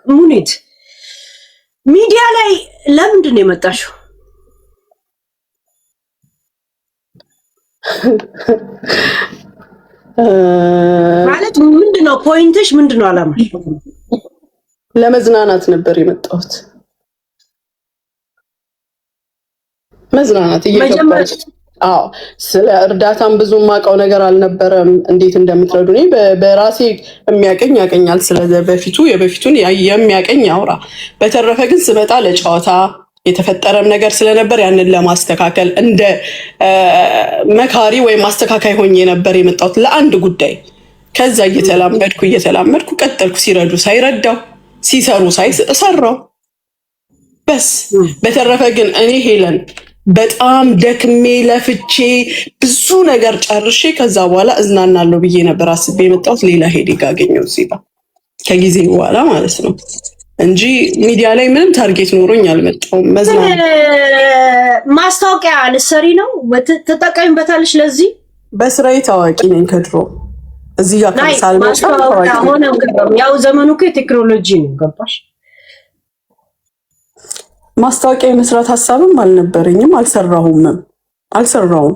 ሙኒት ሚዲያ ላይ ለምንድን ነው የመጣሽው? ማለት ምንድነው ፖይንትሽ? ምንድነው አላማሽ? ለመዝናናት ነበር የመጣሁት። መዝናናት እየገባች ስለ እርዳታም ብዙ ማውቀው ነገር አልነበረም። እንዴት እንደምትረዱ እኔ በራሴ የሚያቀኝ ያቀኛል። ስለዚህ የበፊቱን የሚያቀኝ ያውራ። በተረፈ ግን ስመጣ ለጨዋታ የተፈጠረም ነገር ስለነበር ያንን ለማስተካከል እንደ መካሪ ወይም ማስተካካይ ሆኜ ነበር የመጣሁት ለአንድ ጉዳይ። ከዛ እየተላመድኩ ቀጠልኩ። ሲረዱ ሳይረዳው፣ ሲሰሩ ሳይሰራው በስ። በተረፈ ግን እኔ ሄለን በጣም ደክሜ ለፍቼ ብዙ ነገር ጨርሼ ከዛ በኋላ እዝናናለሁ ብዬ ነበር አስቤ የመጣሁት። ሌላ ሄዴግ አገኘው እዚህ ጋር ከጊዜ በኋላ ማለት ነው እንጂ ሚዲያ ላይ ምንም ታርጌት ኖሮኝ አልመጣሁም። ማስታወቂያ ልትሰሪ ነው? ትጠቀሚበታለሽ? ለዚህ በስራዬ ታዋቂ ነኝ ከድሮ እዚህ ጋር ካልሳልመጣ ያው ዘመኑ እኮ የቴክኖሎጂ ነው። ገባሽ? ማስታወቂያ የመስራት ሀሳብም አልነበረኝም። አልሰራውም።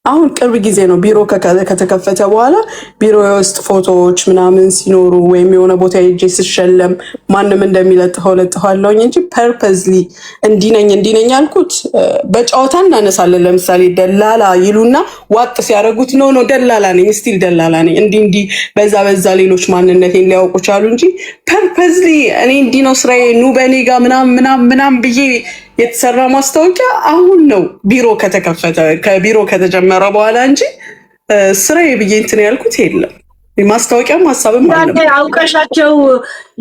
አሁን ቅርብ ጊዜ ነው ቢሮ ከተከፈተ በኋላ ቢሮ ውስጥ ፎቶዎች ምናምን ሲኖሩ ወይም የሆነ ቦታ ሄጄ ስሸለም ማንም እንደሚለጥፈው ለጥፋለሁኝ እንጂ ፐርፐዝሊ እንዲነኝ አልኩት። በጨዋታ እናነሳለን። ለምሳሌ ደላላ ይሉና ዋጥ ሲያደርጉት ኖ ደላላ ነኝ፣ ስቲል ደላላ ነኝ፣ እንዲህ በዛ ሌሎች ማንነቴን ሊያውቁ ቻሉ እንጂ ፐርፐዝሊ እኔ እንዲህ ነው ስራዬ ኑ በኔ ጋር ምናምን ብዬ የተሰራ ማስታወቂያ አሁን ነው ከቢሮ ከተጀመረ በኋላ እንጂ ስራዬ ብዬ እንትን ያልኩት የለም። ማስታወቂያም ሀሳብም አለ። አውቀሻቸው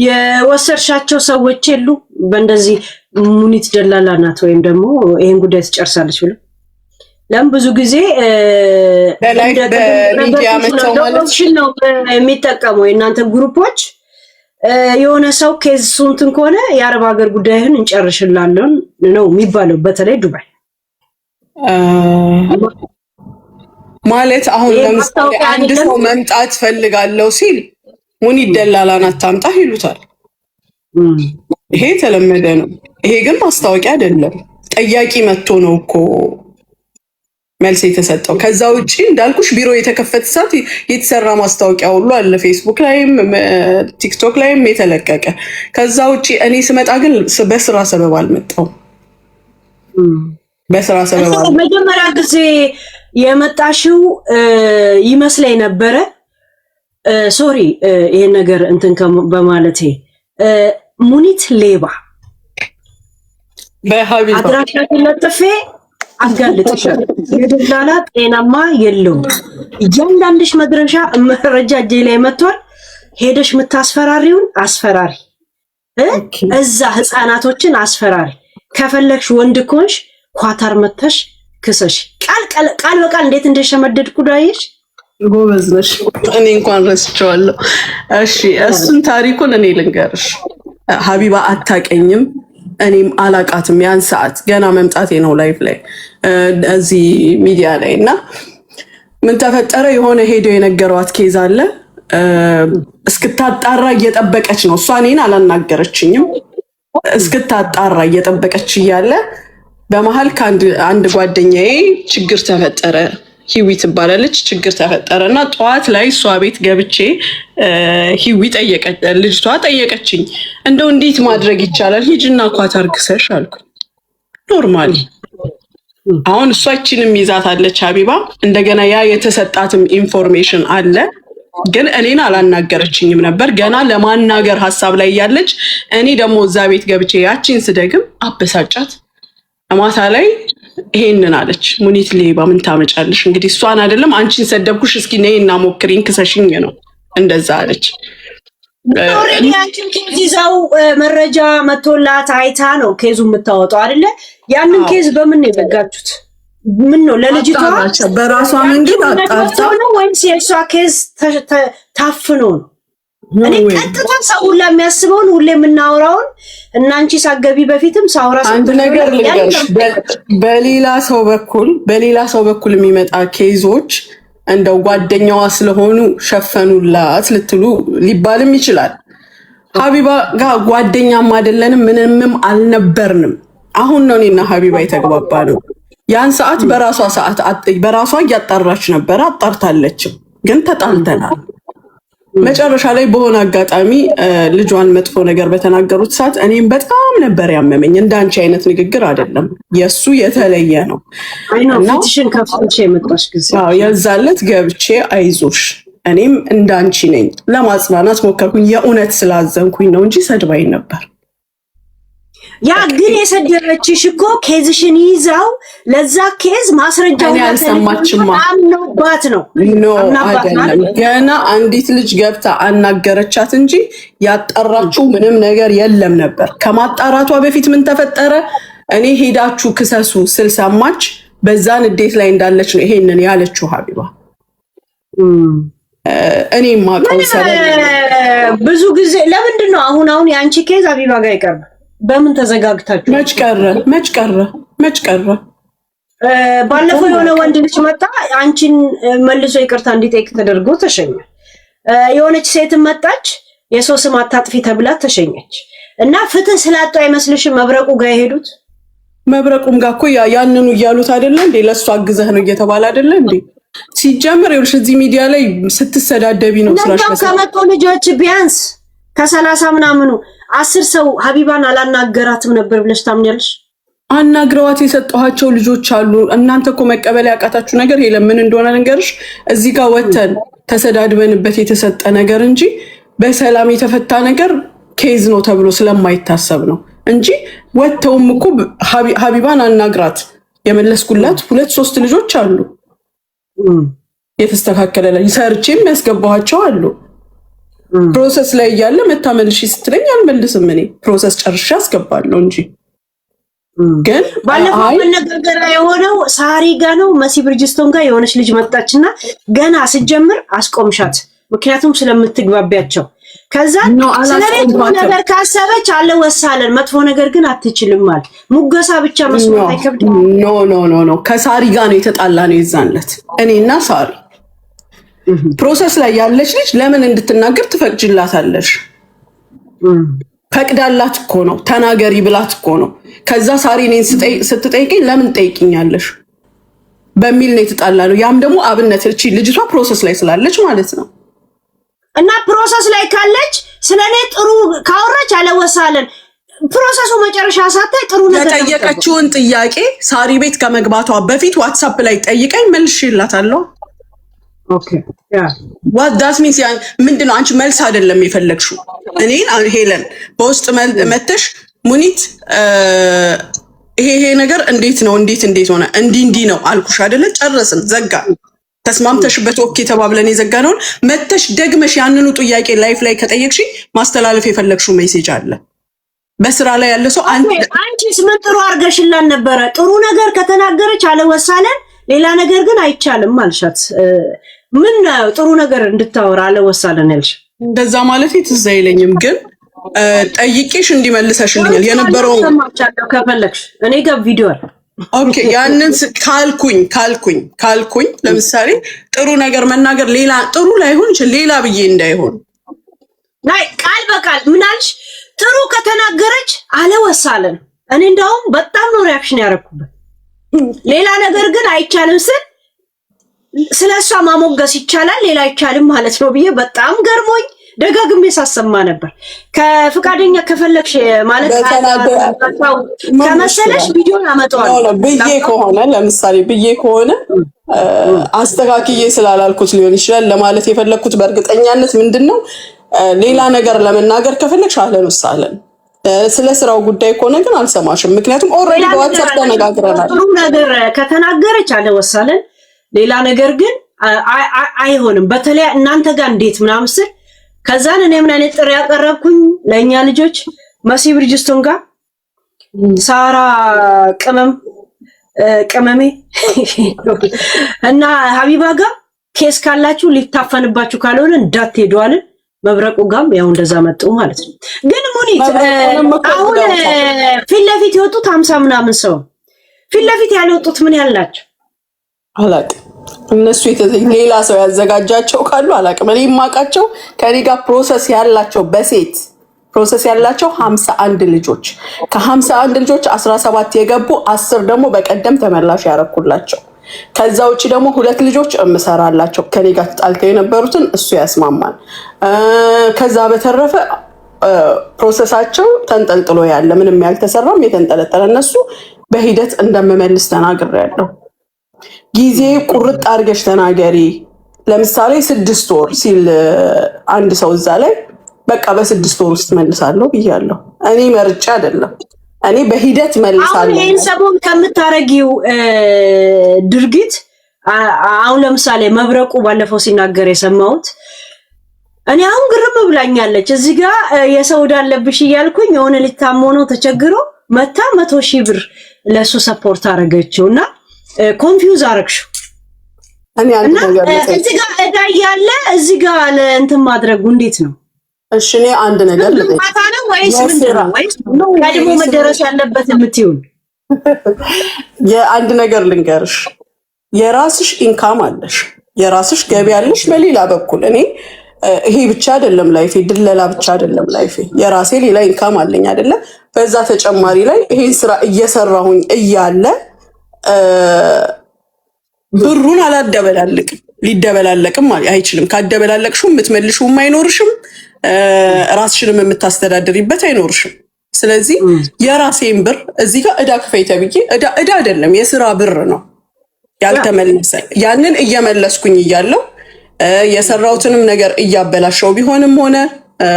የወሰድሻቸው ሰዎች የሉ በእንደዚህ ሙኒት ደላላ ናት ወይም ደግሞ ይሄን ጉዳይ ትጨርሳለች ብሎ ለምን ብዙ ጊዜ በሚዲያ መተው ማለት ነው የሚጠቀመው የእናንተ ግሩፖች የሆነ ሰው ኬዝ እንትን ከሆነ የአረብ ሀገር ጉዳይህን እንጨርሽላለን ነው የሚባለው። በተለይ ዱባይ ማለት አሁን ለምሳሌ አንድ ሰው መምጣት ፈልጋለሁ ሲል ሙኒት ደላላን አታምጣ ይሉታል። ይሄ የተለመደ ነው። ይሄ ግን ማስታወቂያ አይደለም። ጠያቂ መጥቶ ነው እኮ መልስ የተሰጠው። ከዛ ውጪ እንዳልኩሽ ቢሮ የተከፈተ ሰዓት የተሰራ ማስታወቂያ ሁሉ አለ፣ ፌስቡክ ላይም ቲክቶክ ላይም የተለቀቀ። ከዛ ውጪ እኔ ስመጣ ግን በስራ ሰበብ አልመጣሁም። በስራ ሰበብ መጀመሪያ ጊዜ የመጣሽው ይመስለኝ ነበረ። ሶሪ ይሄን ነገር እንትን በማለቴ ሙኒት ሌባ በሀቢባ አድራሻሽን ለጥፌ አጋልጥሻል። የደላላ ጤናማ የለውም። እያንዳንድሽ መረጃ እጄ ላይ መጥቷል። ሄደሽ የምታስፈራሪውን አስፈራሪ፣ እዛ ህፃናቶችን አስፈራሪ። ከፈለግሽ ወንድ ኮንሽ ኳታር መተሽ ክሰሽ። ቃል በቃል እንዴት እንደሸመደድኩ ዳይሽ። ጎበዝ ነሽ። እኔ እንኳን ረስቼዋለሁ። እሺ እሱን ታሪኩን እኔ ልንገርሽ። ሀቢባ አታቀኝም፣ እኔም አላቃትም። ያን ሰዓት ገና መምጣቴ ነው ላይፍ ላይ እዚህ ሚዲያ ላይ እና ምን ተፈጠረ? የሆነ ሄዶ የነገሯት ኬዝ አለ። እስክታጣራ እየጠበቀች ነው። እሷ እኔን አላናገረችኝም። እስክታጣራ እየጠበቀች እያለ በመሀል ከአንድ ጓደኛዬ ችግር ተፈጠረ። ሂዊ ትባላለች። ችግር ተፈጠረ እና ጠዋት ላይ እሷ ቤት ገብቼ ሂዊ ልጅቷ ጠየቀችኝ። እንደው እንዴት ማድረግ ይቻላል? ሂጅና ኳታር ክሰሽ አልኩኝ። ኖርማሊ አሁን እሷ እቺንም ይዛታለች ሀቢባ። እንደገና ያ የተሰጣትም ኢንፎርሜሽን አለ፣ ግን እኔን አላናገረችኝም ነበር። ገና ለማናገር ሀሳብ ላይ ያለች እኔ ደግሞ እዛ ቤት ገብቼ ያቺን ስደግም አበሳጫት። ማታ ላይ ይሄንን አለች፣ ሙኒት ሌባ ምን ታመጫለሽ? እንግዲህ እሷን አይደለም አንቺን ሰደብኩሽ፣ እስኪ ነይ እና ሞክሪኝ ክሰሽኝ ነው እንደዛ አለች። አንቺን ኬዝ ይዘው መረጃ መቶላት አይታ ነው ኬዙ የምታወጣው አይደለ? ያንን ኬዝ በምን ነው የዘጋችሁት? ምን ነው ለልጅቷ በራሷ መንገድ አጣርታ ነው ወይስ የእሷ ኬዝ ታፍኖ ነው? እኔ ቀጥታ ሰው ሁላ የሚያስበውን ሁሌ የምናወራውን እና አንቺ ሳገቢ በፊትም ሳውራ አንድ ነገር ልንገርሽ፣ በሌላ ሰው በኩል የሚመጣ ኬዞች እንደው ጓደኛዋ ስለሆኑ ሸፈኑላት ሊባልም ይችላል። ሀቢባ ጋር ጓደኛም አይደለንም፣ ምንምም አልነበርንም። አሁን ነው እኔና ሀቢባ የተግባባ ነው። ያን ሰዓት በራሷ ሰዓት በራሷ እያጣራች ነበረ፣ አጣርታለችም፣ ግን ተጣልተናል። መጨረሻ ላይ በሆነ አጋጣሚ ልጇን መጥፎ ነገር በተናገሩት ሰዓት እኔም በጣም ነበር ያመመኝ። እንዳንቺ አይነት ንግግር አይደለም፣ የእሱ የተለየ ነው። ፊትሽን ከፍተሽ የመጣሽ ጊዜ የዛለት ገብቼ አይዞሽ እኔም እንዳንቺ ነኝ ለማጽናናት ሞከርኩኝ። የእውነት ስላዘንኩኝ ነው እንጂ ሰድባኝ ነበር። ያ ግን የሰደበችሽ እኮ ኬዝሽን ይዛው ለዛ ኬዝ ማስረጃው ያልሰማችማ አምነውባት ነው። ኖ አይደለም፣ ገና አንዲት ልጅ ገብታ አናገረቻት እንጂ ያጣራችው ምንም ነገር የለም ነበር። ከማጣራቷ በፊት ምን ተፈጠረ? እኔ ሄዳችሁ ክሰሱ ስልሰማች በዛ ንዴት ላይ እንዳለች ነው ይሄንን ያለችው ሀቢባ። እኔ ማቀው ብዙ ጊዜ ለምንድን ነው አሁን የአንቺ ኬዝ ሀቢባ ጋር ይቀርባል? በምን ተዘጋግታችሁ? መች ቀረ? ባለፈው የሆነ ወንድ ልጅ መጣ፣ አንቺን መልሶ ይቅርታ እንዲጠይቅ ተደርጎ ተሸኘ። የሆነች ሴት መጣች፣ የሰው ስም አታጥፊ ተብላ ተሸኘች። እና ፍትህ ስላጡ አይመስልሽም መብረቁ ጋር የሄዱት? መብረቁም ጋር እኮ ያንኑ እያሉት አይደለ እንዴ? ለእሱ አግዘህ ነው እየተባለ አይደለ እንዴ? ሲጀምር ይኸውልሽ እዚህ ሚዲያ ላይ ስትሰዳደቢ ነው ስራሽ። ከመጡ ልጆች ቢያንስ ከ30 ምናምኑ 10 ሰው ሀቢባን አላናገራትም ነበር ብለሽ ታምኛለሽ? አናግረዋት የሰጠኋቸው ልጆች አሉ። እናንተ እኮ መቀበል ያቃታችሁ ነገር የለም። ምን እንደሆነ ነገርሽ እዚህ ጋር ወተን ተሰዳድበንበት የተሰጠ ነገር እንጂ በሰላም የተፈታ ነገር ኬዝ ነው ተብሎ ስለማይታሰብ ነው እንጂ ወተውም እኮ ሀቢባን አናግራት የመለስኩላት 2-3 ልጆች አሉ። የተስተካከለ ላይ ሰርቼም ያስገባኋቸው አሉ። ፕሮሰስ ላይ እያለ መታመልሽ ስትለኝ አልመልስም። እኔ ፕሮሰስ ጨርሼ አስገባለሁ እንጂ ግን ባለፈው መነጋገሪያ የሆነው ሳሪ ጋ ነው። መሲ ብርጅስቶን ጋር የሆነች ልጅ መጣችና ገና ስጀምር አስቆምሻት፣ ምክንያቱም ስለምትግባቢያቸው። ከዛ ስለኔ ነገር ካሰበች አለ ወሳለን፣ መጥፎ ነገር ግን አትችልም ማለት ሙገሳ ብቻ መስማት አይከብድም። ኖ ከሳሪ ጋር ነው የተጣላ ነው የዛንለት እኔና ሳሪ። ፕሮሰስ ላይ ያለች ልጅ ለምን እንድትናገር ትፈቅጅላታለሽ? ፈቅዳላት እኮ ነው፣ ተናገሪ ብላት እኮ ነው። ከዛ ሳሪ እኔን ስትጠይቀኝ ለምን ጠይቅኛለሽ በሚል ነው የተጣላ ነው። ያም ደግሞ አብነት እቺ ልጅቷ ፕሮሰስ ላይ ስላለች ማለት ነው። እና ፕሮሰስ ላይ ካለች ስለኔ ጥሩ ካወራች አለወሳለን። ፕሮሰሱ መጨረሻ ሳታይ ጥሩ ነገር የጠየቀችውን ጥያቄ ሳሪ ቤት ከመግባቷ በፊት ዋትስአፕ ላይ ጠይቀኝ መልሼላታለሁ። ኦኬ ያ what that means ያን ምንድነው? አንቺ መልስ አይደለም የፈለግሽው። እኔን ሄለን በውስጥ መተሽ ሙኒት ይሄ ነገር እንዴት ነው እንዴት ሆነ እንዲህ ነው አልኩሽ አይደለ? ጨረስን፣ ዘጋ። ተስማምተሽበት ኦኬ ተባብለን የዘጋነውን መተሽ ደግመሽ ያንኑ ጥያቄ ላይፍ ላይ ከጠየቅሽ ማስተላለፍ የፈለግሽው ሜሴጅ አለ። በስራ ላይ ያለ ሰው አንቺስ ምን ጥሩ አርገሽላን ነበረ? ጥሩ ነገር ከተናገረች አለወሳለን፣ ሌላ ነገር ግን አይቻልም አልሻት። ምን ጥሩ ነገር እንድታወራ አለወሳለን ያልሽ? እንደዛ ማለት ትዝ አይለኝም፣ ግን ጠይቄሽ እንዲመልሰሽልኛል የነበረው ከፈለግሽ እኔ ጋር ቪዲዮ አለ። ኦኬ ያንን ካልኩኝ ለምሳሌ ጥሩ ነገር መናገር ሌላ ጥሩ ላይሆን ይችላል፣ ሌላ ብዬ እንዳይሆን ናይ ቃል በቃል ምን አልሽ? ጥሩ ከተናገረች አለወሳለን። እኔ እንደውም በጣም ነው ሪአክሽን ያደረኩበት። ሌላ ነገር ግን አይቻልም ስል ስለሷ ማሞገስ ይቻላል ሌላ አይቻልም ማለት ነው ብዬ በጣም ገርሞኝ ደጋግሜ ሳሰማ ነበር። ከፍቃደኛ ከፈለግሽ ማለት ከመሰለሽ ቪዲዮን አመጣዋለሁ ብዬ ከሆነ ለምሳሌ ብዬ ከሆነ አስተካክዬ ስላላልኩት ሊሆን ይችላል ለማለት የፈለግኩት በእርግጠኛነት ምንድነው ሌላ ነገር ለመናገር ከፈለግሽ አለን ወሳለን። ስለ ስራው ጉዳይ ከሆነ ግን አልሰማሽም፣ ምክንያቱም ኦልሬዲ በዋትስአፕ ተነጋግረናል። ጥሩ ነገር ከተናገረች አለወሳለን፣ ሌላ ነገር ግን አይሆንም። በተለይ እናንተ ጋር እንዴት ምናምን ስል ከዛን እኔ ምን አይነት ጥሪ ያቀረብኩኝ ለኛ ልጆች መሲ ብርጅስቶን ጋር ሳራ ቅመሜ እና ሀቢባ ጋር ኬስ ካላችሁ ሊታፈንባችሁ ካልሆነ እንዳትሄዱ አለ። መብረቁ ጋም ያው እንደዛ መጡ ማለት ነው። ግን ሙኒት አሁን ፊት ለፊት የወጡት 50 ምናምን ሰው ፊት ለፊት ያልወጡት ምን ያላችሁ አላውቅም። እነሱ ሌላ ሰው ያዘጋጃቸው ካሉ አላውቅም። እኔ የማውቃቸው ከኔ ጋር ፕሮሰስ ያላቸው በሴት ፕሮሰስ ያላቸው 51 ልጆች ከ51 ልጆች 17 የገቡ 10 ደግሞ በቀደም ተመላሽ ያረኩላቸው። ከዛ ውጭ ደግሞ 2 ልጆች እምሰራላቸው ከኔ ጋር ተጣልተው የነበሩትን እሱ ያስማማል። ከዛ በተረፈ ፕሮሰሳቸው ተንጠልጥሎ ያለ ምንም ያልተሰራም የተንጠለጠለ እነሱ በሂደት እንደምመልስ ተናግሬያለሁ። ጊዜ ቁርጥ አድርገሽ ተናገሪ። ለምሳሌ 6 ወር ሲል አንድ ሰው እዛ ላይ በቃ በ6 ወር ውስጥ መልሳለሁ ብያለሁ። እኔ መርጬ አይደለም፣ እኔ በሂደት መልሳለሁ። ይሄን ሰሞን ከምታረጊው ድርጊት አሁን ለምሳሌ መብረቁ ባለፈው ሲናገር የሰማሁት እኔ አሁን ግርም ብላኛለች። እዚህ ጋር የሰው ዕዳ አለብሽ እያልኩኝ የሆነ ሊታሞ ነው ተቸግሮ መታ 100,000 ብር ለሱ ሰፖርት አረገችው እና ኮንፊውዝ አረግሽው። እኔ አንድ ነገር እዚህ ጋር ዕዳ ያለ እዚህ ጋር ለእንትን ማድረጉ እንዴት ነው? እሺ እኔ አንድ ነገር ልጠይቅ ነው ወይስ ምንድነው? ወይስ ቀድሞ መደረስ ያለበት የምትይውን የአንድ ነገር ልንገርሽ። የራስሽ ኢንካም አለሽ፣ የራስሽ ገቢ አለሽ። በሌላ በኩል እኔ ይሄ ብቻ አይደለም ላይፌ፣ ድለላ ብቻ አይደለም ላይፌ። የራሴ ሌላ ኢንካም አለኝ አይደለ? በዛ ተጨማሪ ላይ ይሄን ስራ እየሰራሁኝ እያለ ብሩን አላደበላልቅም። ሊደበላለቅም አይችልም። ካደበላለቅሽው የምትመልሽውም አይኖርሽም፣ ራስሽንም የምታስተዳድሪበት አይኖርሽም። ስለዚህ የራሴን ብር እዚህ ጋር ዕዳ ክፈይ ተብዬ ዕዳ አይደለም የስራ ብር ነው ያልተመለሰ። ያንን እየመለስኩኝ እያለው የሰራሁትንም ነገር እያበላሸው ቢሆንም ሆነ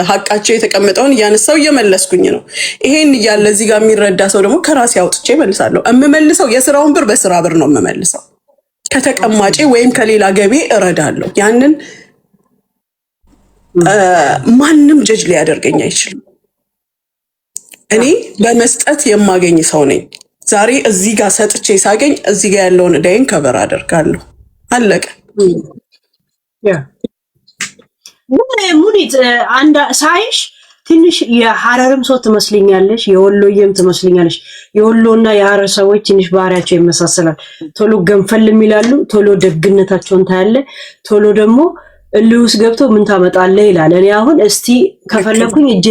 ሀቃቸው የተቀመጠውን እያነሳው እየመለስኩኝ ነው። ይሄን እያለ እዚህ ጋር የሚረዳ ሰው ደግሞ ከራሴ አውጥቼ እመልሳለሁ። የምመልሰው የስራውን ብር በስራ ብር ነው የምመልሰው። ከተቀማጬ ወይም ከሌላ ገቢ እረዳለሁ። ያንን ማንም ጀጅ ሊያደርገኝ አይችልም። እኔ በመስጠት የማገኝ ሰው ነኝ። ዛሬ እዚህ ጋር ሰጥቼ ሳገኝ እዚህ ጋር ያለውን ዕዳዬን ከበር አደርጋለሁ። አለቀ። ሙኒት አንድ ሳይሽ ትንሽ የሐረርም ሰው ትመስልኛለሽ፣ የወሎዬም ትመስልኛለሽ። የወሎና የሐረር ሰዎች ትንሽ ባህሪያቸው ይመሳሰላል። ቶሎ ገንፈል የሚላሉ፣ ቶሎ ደግነታቸውን ታያለ፣ ቶሎ ደግሞ እልውስ ገብቶ ምን ታመጣለህ ይላል። እኔ አሁን እስቲ ከፈለኩኝ እጄ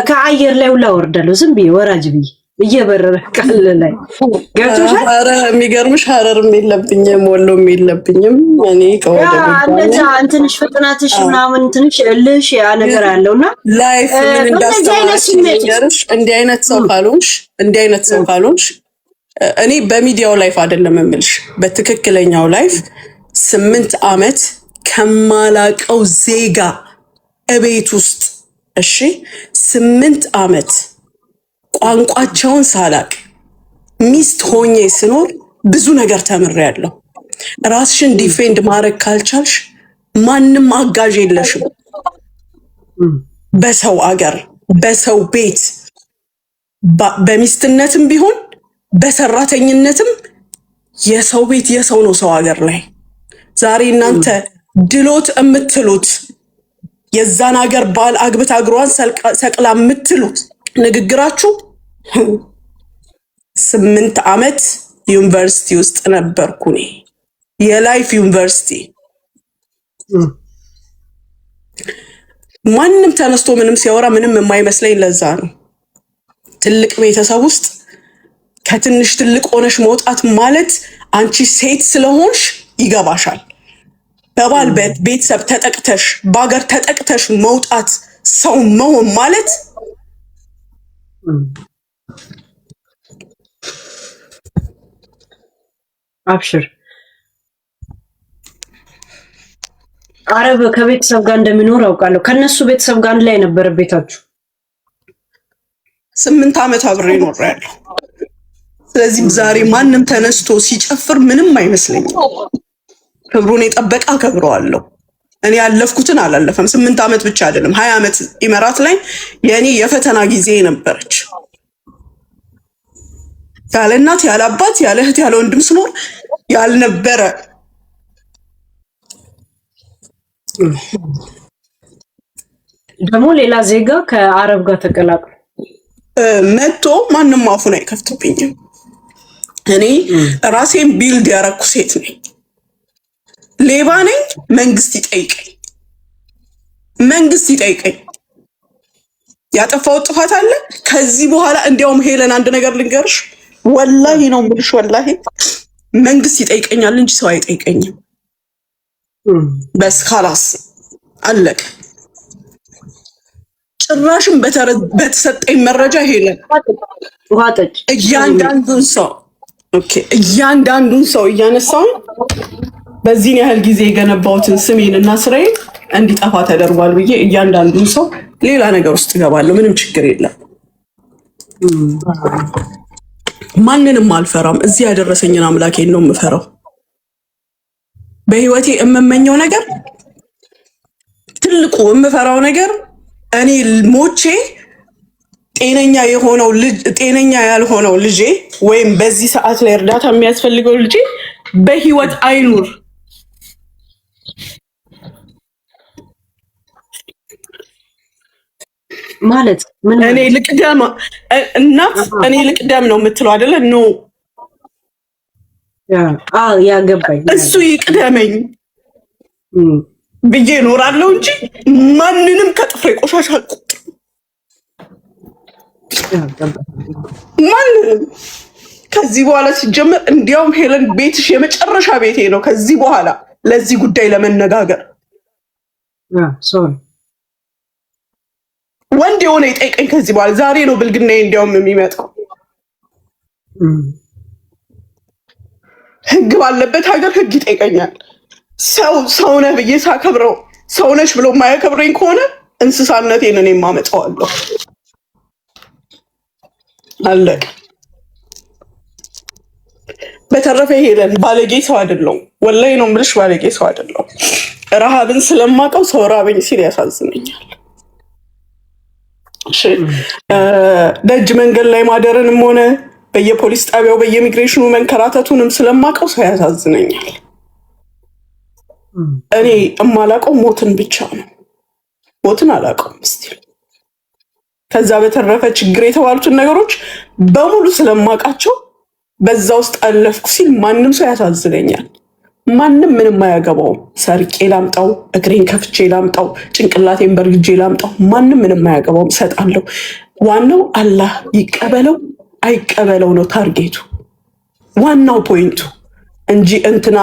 ከአየር ላይ ሁላ ወርዳለሁ፣ ዝም ብዬ ወራጅ ብዬ እየበረረ ቃል ላይ ገብቶሻል። ኧረ የሚገርምሽ ሐረርም የለብኝም ወሎም የለብኝም። እኔ ከወደ እንደዛ እንትንሽ ፍጥነትሽ ምናምን ትንሽ እልሽ ያ ነገር አለውና ላይፍ ምን እንዳስተማረሽ እንዲህ አይነት ሰው ካልሆንሽ እኔ በሚዲያው ላይፍ አይደለም የምልሽ፣ በትክክለኛው ላይፍ 8 ዓመት ከማላቀው ዜጋ እቤት ውስጥ 8 ዓመት ቋንቋቸውን ሳላቅ ሚስት ሆኜ ስኖር ብዙ ነገር ተምሬያለሁ። ራስሽን ዲፌንድ ማድረግ ካልቻልሽ ማንም አጋዥ የለሽም። በሰው አገር፣ በሰው ቤት፣ በሚስትነትም ቢሆን በሰራተኝነትም የሰው ቤት የሰው ነው። ሰው አገር ላይ ዛሬ እናንተ ድሎት የምትሉት የዛን ሀገር ባል አግብታ እግሯን ሰቅላ የምትሉት ንግግራችሁ 8 ዓመት ዩኒቨርሲቲ ውስጥ ነበርኩ እኔ፣ የላይፍ ዩኒቨርሲቲ። ማንም ተነስቶ ምንም ሲያወራ ምንም የማይመስለኝ ለዛ ነው። ትልቅ ቤተሰብ ውስጥ ከትንሽ ትልቅ ሆነሽ መውጣት ማለት አንቺ ሴት ስለሆንሽ ይገባሻል። በባል ቤተሰብ ተጠቅተሽ በአገር ተጠቅተሽ መውጣት ሰው መሆን ማለት አብሽር አረብ ከቤተሰብ ጋር እንደሚኖር አውቃለሁ። ከነሱ ቤተሰብ ጋር አንድ ላይ ነበር ቤታችሁ። 8 ዓመት አብሬ ኖሬያለሁ። ስለዚህ ዛሬ ማንም ተነስቶ ሲጨፍር ምንም አይመስለኝም። ክብሩን የጠበቀ አከብረዋለሁ። እኔ ያለፍኩትን አላለፈም። 8 ዓመት ብቻ አይደለም 20 ዓመት ኢመራት ላይ የኔ የፈተና ጊዜ ነበረች። ያለ እናት ያለ አባት ያለ እህት ያለ ወንድም ስኖር ያልነበረ ደግሞ ሌላ ዜጋ ከአረብ ጋር ተቀላቅሎ መጥቶ ማንም አፉን አይከፍትብኝም። እኔ ራሴን ቢልድ ያረኩ ሴት ነኝ። ሌባ ነኝ፣ መንግስት ይጠይቀኝ። ያጠፋው ጥፋት አለ። ከዚህ በኋላ እንዲያውም ሄለን አንድ ነገር ልንገርሽ፣ ወላሂ ነው የምልሽ፣ ወላሂ መንግስት ይጠይቀኛል እንጂ ሰው አይጠይቀኝም። በስ ካላስ አለቀ። ጭራሽም በተሰጠኝ መረጃ ሄለን እያንዳንዱን ሰው እያነሳው በዚህን ያህል ጊዜ የገነባሁትን ስሜን እና ስራዬን እንዲጠፋ ተደርጓል ብዬ እያንዳንዱን ሰው ሌላ ነገር ውስጥ እገባለሁ። ምንም ችግር የለም። ማንንም አልፈራም። እዚህ ያደረሰኝን አምላኬን ነው የምፈራው። በህይወቴ የምመኘው ነገር ትልቁ የምፈራው ነገር እኔ ሞቼ ጤነኛ ያልሆነው ልጄ ወይም በዚህ ሰዓት ላይ እርዳታ የሚያስፈልገው ልጄ በህይወት አይኑር። ማለት እኔ ልቅደም እናት እኔ ልቅደም ነው የምትለው አይደለ? ኖ ያገባኝ እሱ ይቅደመኝ ብዬ እኖራለሁ እንጂ ማንንም ከጥፍሬ ቆሻሻ አልቆጥርም። ማንንም ከዚህ በኋላ ሲጀመር እንዲያውም ሄለን ቤትሽ የመጨረሻ ቤቴ ነው። ከዚህ በኋላ ለዚህ ጉዳይ ለመነጋገር ወንድ የሆነ ይጠይቀኝ ከዚህ በኋላ። ዛሬ ነው ብልግናዬ እንዲያውም የሚመጣው። ህግ ባለበት ሀገር ህግ ይጠይቀኛል። ሰው ነህ ብዬ ሳከብረው ሰው ነሽ ብሎ የማያከብረኝ ከሆነ እንስሳነቴን እኔ የማመጣዋለሁ። አለቀ። በተረፈ ሄለን ባለጌ ሰው አይደለሁም። ወላሂ ነው የምልሽ፣ ባለጌ ሰው አይደለሁም። ረሃብን ስለማውቀው ሰው ራበኝ ሲል ያሳዝነኛል። ደጅ መንገድ ላይ ማደርንም ሆነ በየፖሊስ ጣቢያው በየኢሚግሬሽኑ መንከራተቱንም ስለማውቀው ሰው ያሳዝነኛል። እኔ እማላውቀው ሞትን ብቻ ነው። ሞትን አላውቀውም ስቲል። ከዛ በተረፈ ችግር የተባሉትን ነገሮች በሙሉ ስለማውቃቸው በዛ ውስጥ አለፍኩ ሲል ማንም ሰው ያሳዝነኛል። ማንም ምንም አያገባውም። ሰርቄ ላምጣው፣ እግሬን ከፍቼ ላምጣው፣ ጭንቅላቴን በርግጄ ላምጣው፣ ማንም ምንም አያገባውም። እሰጣለሁ። ዋናው አላህ ይቀበለው አይቀበለው ነው ታርጌቱ፣ ዋናው ፖይንቱ እንጂ እንትና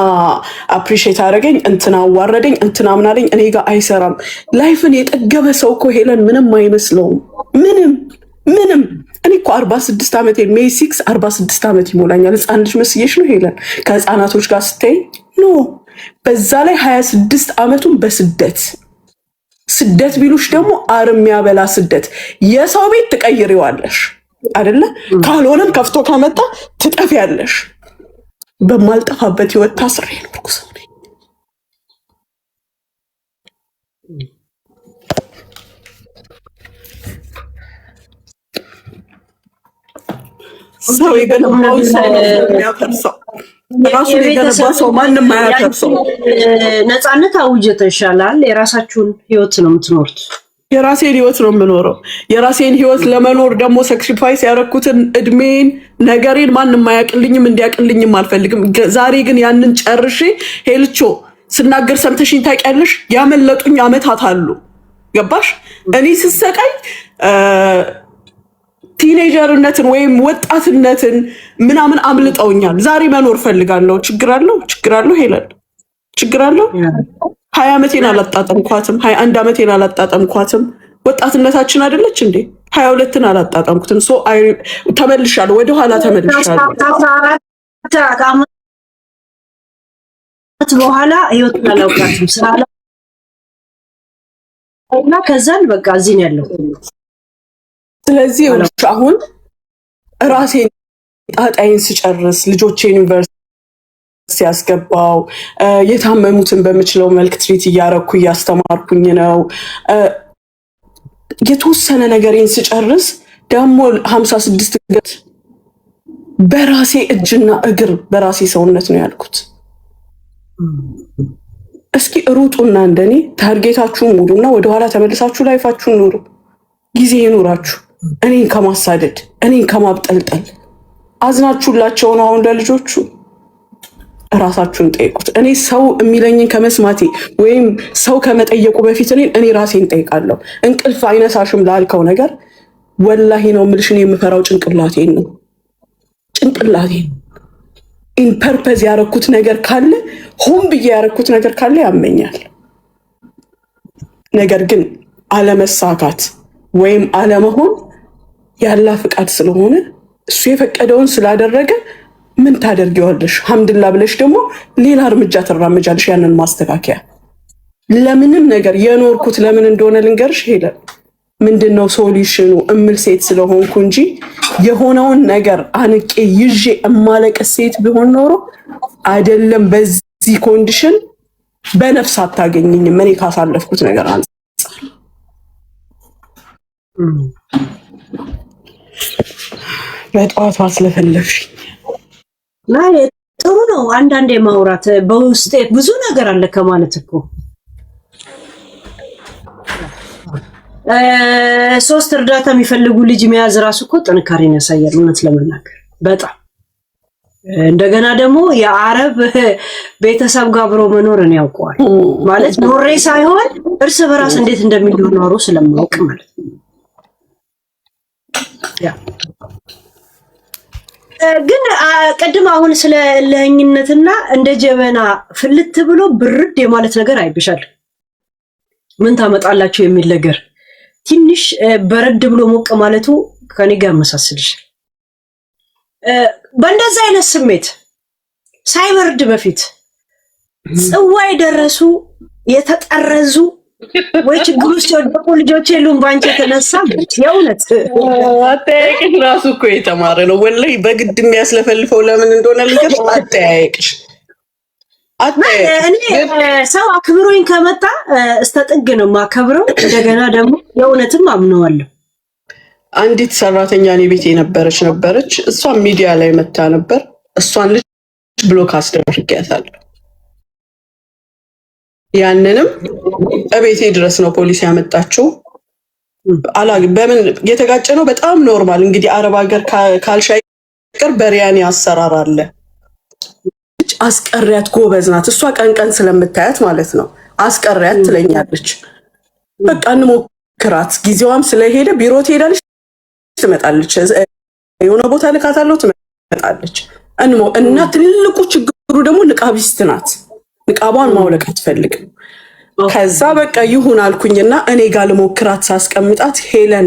አፕሪሼት አደረገኝ፣ እንትና አዋረደኝ፣ እንትና ምናለኝ እኔ ጋር አይሰራም። ላይፍን የጠገበ ሰው እኮ ሄለን ምንም አይመስለውም። ምንም እኔ እኮ 46 ዓመት ሜይ 6 46 ዓመት ይሞላኛል። ህፃን ልጅ መስዬሽ ነው ሄለን? ከህፃናቶች ጋር ስተይ ኖ። በዛ ላይ 26 ዓመቱን ስደት ቢሉሽ ደግሞ አርም ያበላ ስደት። የሰው ቤት ትቀይሪዋለሽ አይደለ? ካልሆነም ከፍቶ ካመጣ ትጠፊያለሽ። በማልጠፋበት ህይወት ታስሬ ኖርኩ ሰው ነኝ። ሰው የገነባውን ሰው የሚያፈርሰው ራሱን የገነባ ሰው ማንም አያፈርሰው። ነፃነት አውጀት ይሻላል። የራሳችሁን ህይወት ነው የምትኖሩት። የራሴን ህይወት ነው የምኖረው። የራሴን ህይወት ለመኖር ደግሞ ሳክሪፋይስ ያደረኩትን እድሜን ነገሬን ማንም አያቅልኝም፣ እንዲያቅልኝም አልፈልግም። ዛሬ ግን ያንን ጨርሼ ሄልቾ ስናገር ሰምተሽኝ ታውቂያለሽ? ያመለጡኝ አመታት አሉ። ገባሽ? እኔ ስሰቃይ ቲኔጀርነትን ወይም ወጣትነትን ምናምን አምልጠውኛል። ዛሬ መኖር ፈልጋለሁ። ችግር አለው ሄለን? ችግር አለው? 20 ዓመቴን አላጣጠምኳትም። 21 ዓመቴን አላጣጠምኳትም። ወጣትነታችን አይደለች እንዴ? 22ን አላጣጠምኩትም። ተመልሻለሁ፣ ወደኋላ ተመልሻለሁ። በኋላ ህይወት አላውቃትም ስላለ እና ከዛን በቃ እዚህ ነው ያለው። ስለዚህ አሁን ራሴን ጣጣዬን ስጨርስ ልጆቼን ዩኒቨርሲቲ ሲያስገባው የታመሙትን በምችለው መልክ ትሪት እያረኩ እያስተማርኩኝ ነው። የተወሰነ ነገሬን ስጨርስ ደግሞ 56 ገት በራሴ እጅና እግር በራሴ ሰውነት ነው ያልኩት። እስኪ ሩጡና እንደኔ ታርጌታችሁን ሙሉና ወደኋላ ተመልሳችሁ ላይፋችሁን ኑሩ። ጊዜ ይኑራችሁ። እኔን ከማሳደድ እኔን ከማብጠልጠል አዝናችሁላቸው ነው አሁን ለልጆቹ ራሳችሁን ጠይቁት። እኔ ሰው የሚለኝን ከመስማቴ ወይም ሰው ከመጠየቁ በፊት እኔ ራሴን ጠይቃለሁ። እንቅልፍ አይነሳሽም ላልከው ነገር ወላሂ ነው የምልሽ፣ እኔ የምፈራው ጭንቅላቴን ነው። ጭንቅላቴን ኢንፐርፐዝ ያረኩት ነገር ካለ ሆን ብዬ ያረኩት ነገር ካለ ያመኛል። ነገር ግን አለመሳካት ወይም አለመሆን ያላ ፍቃድ ስለሆነ እሱ የፈቀደውን ስላደረገ ምን ታደርጊዋለሽ? ሐምድላ ብለሽ ደግሞ ሌላ እርምጃ ትራመጃለሽ። ያንን ማስተካከያ ለምንም ነገር የኖርኩት ለምን እንደሆነ ልንገርሽ ሄለን፣ ምንድነው ሶሉሽኑ እምል ሴት ስለሆንኩ እንጂ የሆነውን ነገር አንቄ ይዤ እማለቀስ ሴት ቢሆን ኖሮ አይደለም በዚህ ኮንዲሽን በነፍስ አታገኝኝም። እኔ ካሳለፍኩት ነገር አንጻር በጠዋቱ አስለፈለፍሽ ጥሩ ነው። አንዳንዴ ማውራት በውስጤ ብዙ ነገር አለ ከማለት እኮ 3 እርዳታ የሚፈልጉ ልጅ መያዝ ራሱ እኮ ጥንካሬን ያሳያል። እውነት ለመናገር በጣም እንደገና ደግሞ የአረብ ቤተሰብ ጋር አብሮ መኖርን ያውቀዋል ማለት ኖሬ ሳይሆን እርስ በራስ እንዴት እንደሚኖሩ ስለማውቅ ማለት ነው። ግን ቀድም አሁን ስለ ለህኝነትና እንደ ጀበና ፍልት ብሎ ብርድ የማለት ነገር አይብሻል። ምን ታመጣላችሁ የሚል ነገር ትንሽ በረድ ብሎ ሞቅ ማለቱ ከኔ ጋር መሳሰልሻል። በእንደዛ አይነት ስሜት ሳይበርድ በፊት ጽዋ የደረሱ የተጠረዙ ወይ ችግር ውስጥ የወደቁ ልጆች የሉም ባንቺ የተነሳ። የእውነት አጠያየቅሽ ራሱ እኮ የተማረ ነው ወላሂ። በግድ የሚያስለፈልፈው ለምን እንደሆነ ልንገርሽ፣ አጠያየቅሽ እኔ ሰው አክብሮኝ ከመጣ እስከ ጥግ ነው የማከብረው። እንደገና ደግሞ የእውነትም አምነዋለሁ። አንዲት ሰራተኛ እኔ ቤቴ ነበረች። እሷን ሚዲያ ላይ መታ ነበር። እሷን ልጅ ብሎክ አስደርጊያታለሁ። ያንንም እቤቴ ድረስ ነው ፖሊስ ያመጣችው። በምን የተጋጨ ነው? በጣም ኖርማል እንግዲህ አረብ ሀገር ካልሻይ ቅር በሪያኔ አሰራር አለ። አስቀሪያት ጎበዝ ናት እሷ። ቀን ስለምታያት ማለት ነው አስቀሪያት ትለኛለች። በቃ እንሞክራት። ጊዜዋም ስለሄደ ቢሮ ትሄዳለች፣ ትመጣለች። የሆነ ቦታ ልካታለሁ፣ ትመጣለች። እና ትልቁ ችግሩ ደግሞ ንቃቢስት ናት። ንቃቧን ማውለቅ አትፈልግም። ከዛ በቃ ይሁን አልኩኝና እኔ ጋር ልሞክራት ሳስቀምጣት ሄለን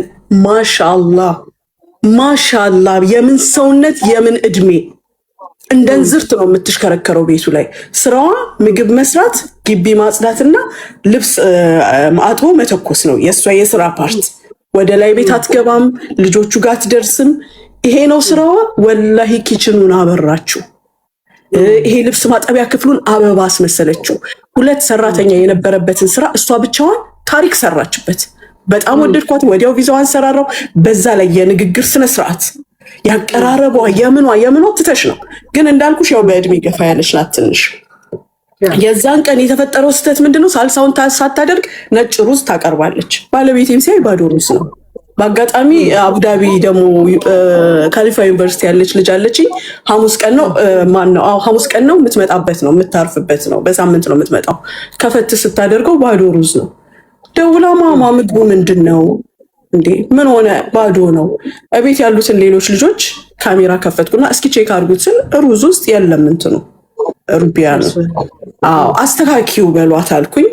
ማሻአላ የምን ሰውነት የምን እድሜ እንደ እንዝርት ነው የምትሽከረከረው ቤቱ ላይ። ስራዋ ምግብ መስራት፣ ግቢ ማጽዳትና ልብስ አጥቦ መተኮስ ነው የእሷ የስራ ፓርት። ወደ ላይ ቤት አትገባም፣ ልጆቹ ጋር አትደርስም። ይሄ ነው ስራዋ። ወላሂ ኪችኑን አበራችው። ይሄ ልብስ ማጠቢያ ክፍሉን አበባ አስመሰለችው። 2 ሰራተኛ የነበረበትን ስራ እሷ ብቻዋን ታሪክ ሰራችበት። በጣም ወደድኳት። ወዲያው ቪዛዋን ሰራራው። በዛ ላይ የንግግር ስነስርዓት ያቀራረቧ የምኗ ትተሽ ነው። ግን እንዳልኩሽ ያው በእድሜ ገፋ ያለች ናት ትንሽ። የዛን ቀን የተፈጠረው ስህተት ምንድነው? ሳልሳውን ሳታደርግ ነጭ ሩዝ ታቀርባለች። ባለቤቴም ሲያይ ባዶ ሩዝ ነው። በአጋጣሚ አቡዳቢ ደግሞ ካሊፋ ዩኒቨርሲቲ ያለች ልጅ አለችኝ። ሐሙስ ቀን ነው የምትመጣበት ነው የምታርፍበት ነው። በሳምንት ነው የምትመጣው። ከፈት ስታደርገው ባዶ ሩዝ ነው። ደውላ ማማ ምግቡ ምንድን ነው እንዴ? ምን ሆነ? ባዶ ነው። እቤት ያሉትን ሌሎች ልጆች ካሜራ ከፈትኩና እስኪ ቼክ አድርጉት ስል ሩዝ ውስጥ የለም እንትኑ ሩቢያ ነው። አስተካኪው በሏት አልኩኝ።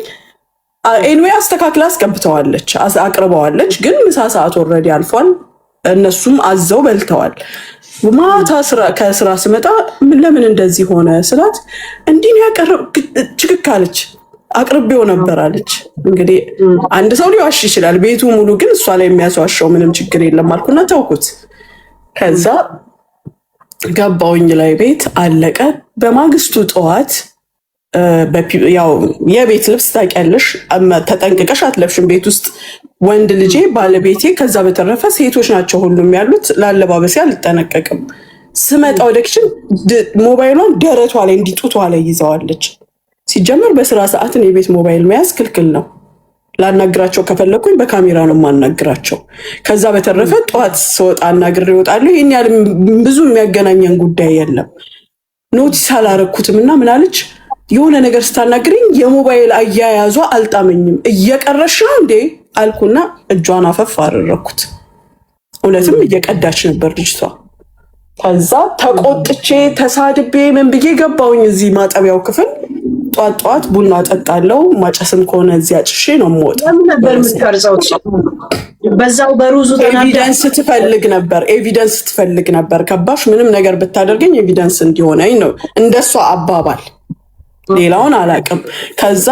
ኤንዌይ አስተካክላ አስገብተዋለች፣ አቅርበዋለች። ግን ምሳ ሰዓት ኦልሬዲ አልፏል። እነሱም አዘው በልተዋል። ማታ ከስራ ስመጣ ለምን እንደዚህ ሆነ ስላት እንዲህ ነው ያቀረብ ችክክ አለች። አቅርቤው ነበር አለች። እንግዲህ አንድ ሰው ሊዋሽ ይችላል፣ ቤቱ ሙሉ ግን እሷ ላይ የሚያስዋሻው ምንም ችግር የለም አልኩና ተውኩት። ከዛ ገባውኝ ላይ ቤት አለቀ። በማግስቱ ጠዋት ያው የቤት ልብስ ታውቂያለሽ፣ ተጠንቅቀሽ አትለብሽም ቤት ውስጥ። ወንድ ልጄ ባለቤቴ፣ ከዛ በተረፈ ሴቶች ናቸው ሁሉም ያሉት። ላለባበሴ አልጠነቀቅም። ስመጣ ወደ ኪችን ሞባይሏን ደረቷ ላይ እንዲጡቷ ላይ ይዘዋለች። ሲጀመር በስራ ሰዓትን የቤት ሞባይል መያዝ ክልክል ነው። ላናግራቸው ከፈለኩኝ በካሜራ ነው የማናግራቸው። ከዛ በተረፈ ጠዋት ስወጣ አናግሬ እወጣለሁ። ይሄን ያህል ብዙ የሚያገናኘን ጉዳይ የለም። ኖቲስ አላረኩትም እና ምን አለች የሆነ ነገር ስታናግረኝ የሞባይል አያያዟ አልጣመኝም እየቀረሽ ነው እንዴ አልኩና እጇን አፈፍ አደረኩት። እውነትም እየቀዳች ነበር ልጅቷ። ከዛ ተቆጥቼ ተሳድቤ ምን ብዬ ገባሁኝ እዚህ ማጠቢያው ክፍል። ጧት ቡና ጠጣለው ማጨስም ከሆነ እዚህ አጭሼ ነው የምወጣው። ለምን ነበር የምትቀርጸው? በዛው በሩዙ ኤቪደንስ ትፈልግ ነበር። ከባሽ ምንም ነገር ብታደርገኝ ኤቪደንስ እንዲሆነኝ ነው እንደሷ አባባል፣ ሌላውን አላውቅም። ከዛ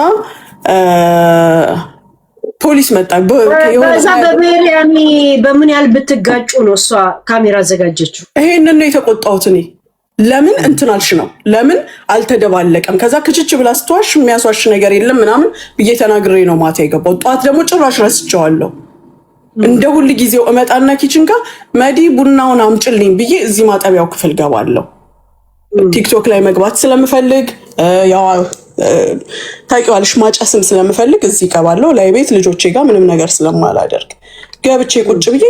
ፖሊስ መጣ። በዛ በብሔርያሚ በምን ያህል ብትጋጩ ነው እሷ ካሜራ አዘጋጀችው? ይሄንን ነው የተቆጣሁት እኔ። ለምን እንትናልሽ ነው ለምን አልተደባለቀም? ከዛ ክችች ብላ ስትዋሽ የሚያስዋሽ ነገር የለም ምናምን ብዬ ተናግሬ ነው ማታ የገባው። ጧት ደግሞ ጭራሽ ረስቸዋለሁ። እንደ ሁል ጊዜው እመጣና ኪችን ጋር መዲ ቡናውን አምጭልኝ ብዬ እዚህ ማጠቢያው ክፍል ገባለሁ። ቲክቶክ ላይ መግባት ስለምፈልግ ያው ታውቂዋለሽ ማጨስም ስለምፈልግ እዚህ ገባለሁ። ላይ ቤት ልጆቼ ጋር ምንም ነገር ስለማላደርግ ገብቼ ቁጭ ብዬ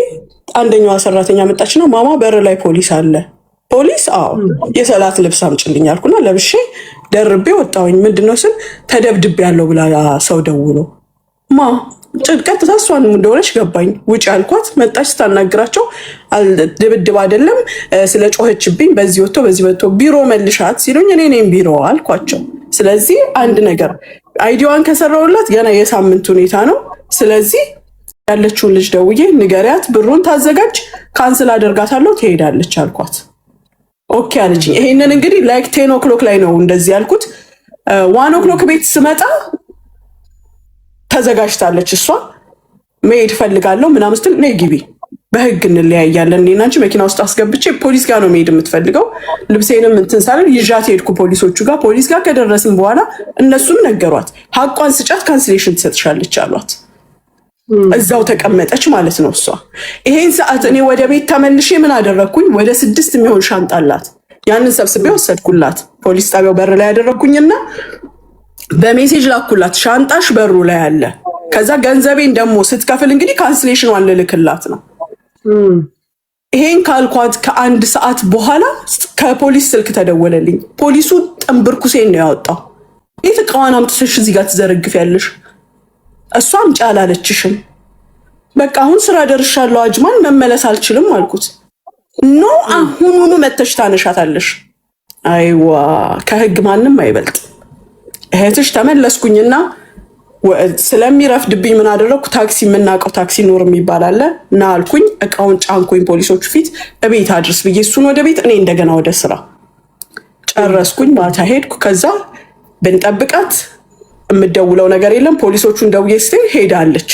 አንደኛዋ ሰራተኛ መጣችና ማማ በር ላይ ፖሊስ አለ። ፖሊስ? አዎ። የሰላት ልብስ አምጭልኝ አልኩና ለብሼ ደርቤ ወጣሁኝ። ምንድነው ስል ተደብድቤ ያለው ብላ ሰው ደውሎ ጭንቀት ታሷን እንደሆነች ገባኝ። ውጭ አልኳት። መጣች ስታናግራቸው ድብድብ አይደለም ስለ ጮኸችብኝ በዚህ ወጥቶ በዚህ ወጥቶ ቢሮ መልሻት ሲሉኝ እኔ ነኝ ቢሮ አልኳቸው። ስለዚህ አንድ ነገር አይዲዋን ከሰራውላት ገና የሳምንት ሁኔታ ነው። ስለዚህ ያለችውን ልጅ ደውዬ ንገሪያት ብሩን ታዘጋጅ ካንስል አደርጋታለሁ ትሄዳለች አልኳት። ኦኬ አለችኝ። ይሄንን እንግዲህ ላይክ 10 o'clock ላይ ነው እንደዚህ ያልኩት። 1 o'clock ቤት ስመጣ ተዘጋጅታለች እሷ። መሄድ ፈልጋለሁ ምናምን ስትል ነይ ግቢ በህግ እንለያያለን እኔና አንቺ መኪና ውስጥ አስገብቼ ፖሊስ ጋር ነው መሄድ የምትፈልገው። ልብሴንም እንትን ሳለ ይዣት ሄድኩ ፖሊሶቹ ጋር። ፖሊስ ጋር ከደረስን በኋላ እነሱም ነገሯት ሀቋን ስጫት ካንስሌሽን ትሰጥሻለች አሏት። እዛው ተቀመጠች ማለት ነው እሷ። ይሄን ሰዓት እኔ ወደ ቤት ተመልሼ ምን አደረግኩኝ? ወደ 6 የሚሆን ሻንጣ አላት። ያንን ሰብስቤ ወሰድኩላት። ፖሊስ ጣቢያው በር ላይ ያደረግኩኝና በሜሴጅ ላኩላት ሻንጣሽ በሩ ላይ አለ። ከዛ ገንዘቤን ደግሞ ስትከፍል እንግዲህ ካንስሌሽን ዋን ልልክላት ነው። ይሄን ካልኳት ከ1 ሰዓት በኋላ ከፖሊስ ስልክ ተደወለልኝ። ፖሊሱ ጥንብርኩሴን ነው ያወጣው። እቃዋን አምጥተሽ እዚህ ጋር ትዘረግፊያለሽ፣ እሷም ጫላ አለችሽም። በቃ አሁን ስራ ደርሻለሁ አጅማን መመለስ አልችልም አልኩት። ኖ አሁኑኑ መተሽ ታነሻታለሽ። አይዋ ከህግ ማንም አይበልጥ። እህትሽ ተመለስኩኝና ስለሚረፍድብኝ ምን አደረኩ? ታክሲ የምናውቀው ታክሲ ኖር የሚባል አለ እና አልኩኝ። እቃውን ጫንኩኝ ፖሊሶቹ ፊት እቤት አድርስ ብዬ እሱን ወደ ቤት እኔ እንደገና ወደ ስራ ጨረስኩኝ። ማታ ሄድኩ። ከዛ ብንጠብቃት የምደውለው ነገር የለም። ፖሊሶቹን ደውዬ ስትል ሄዳለች።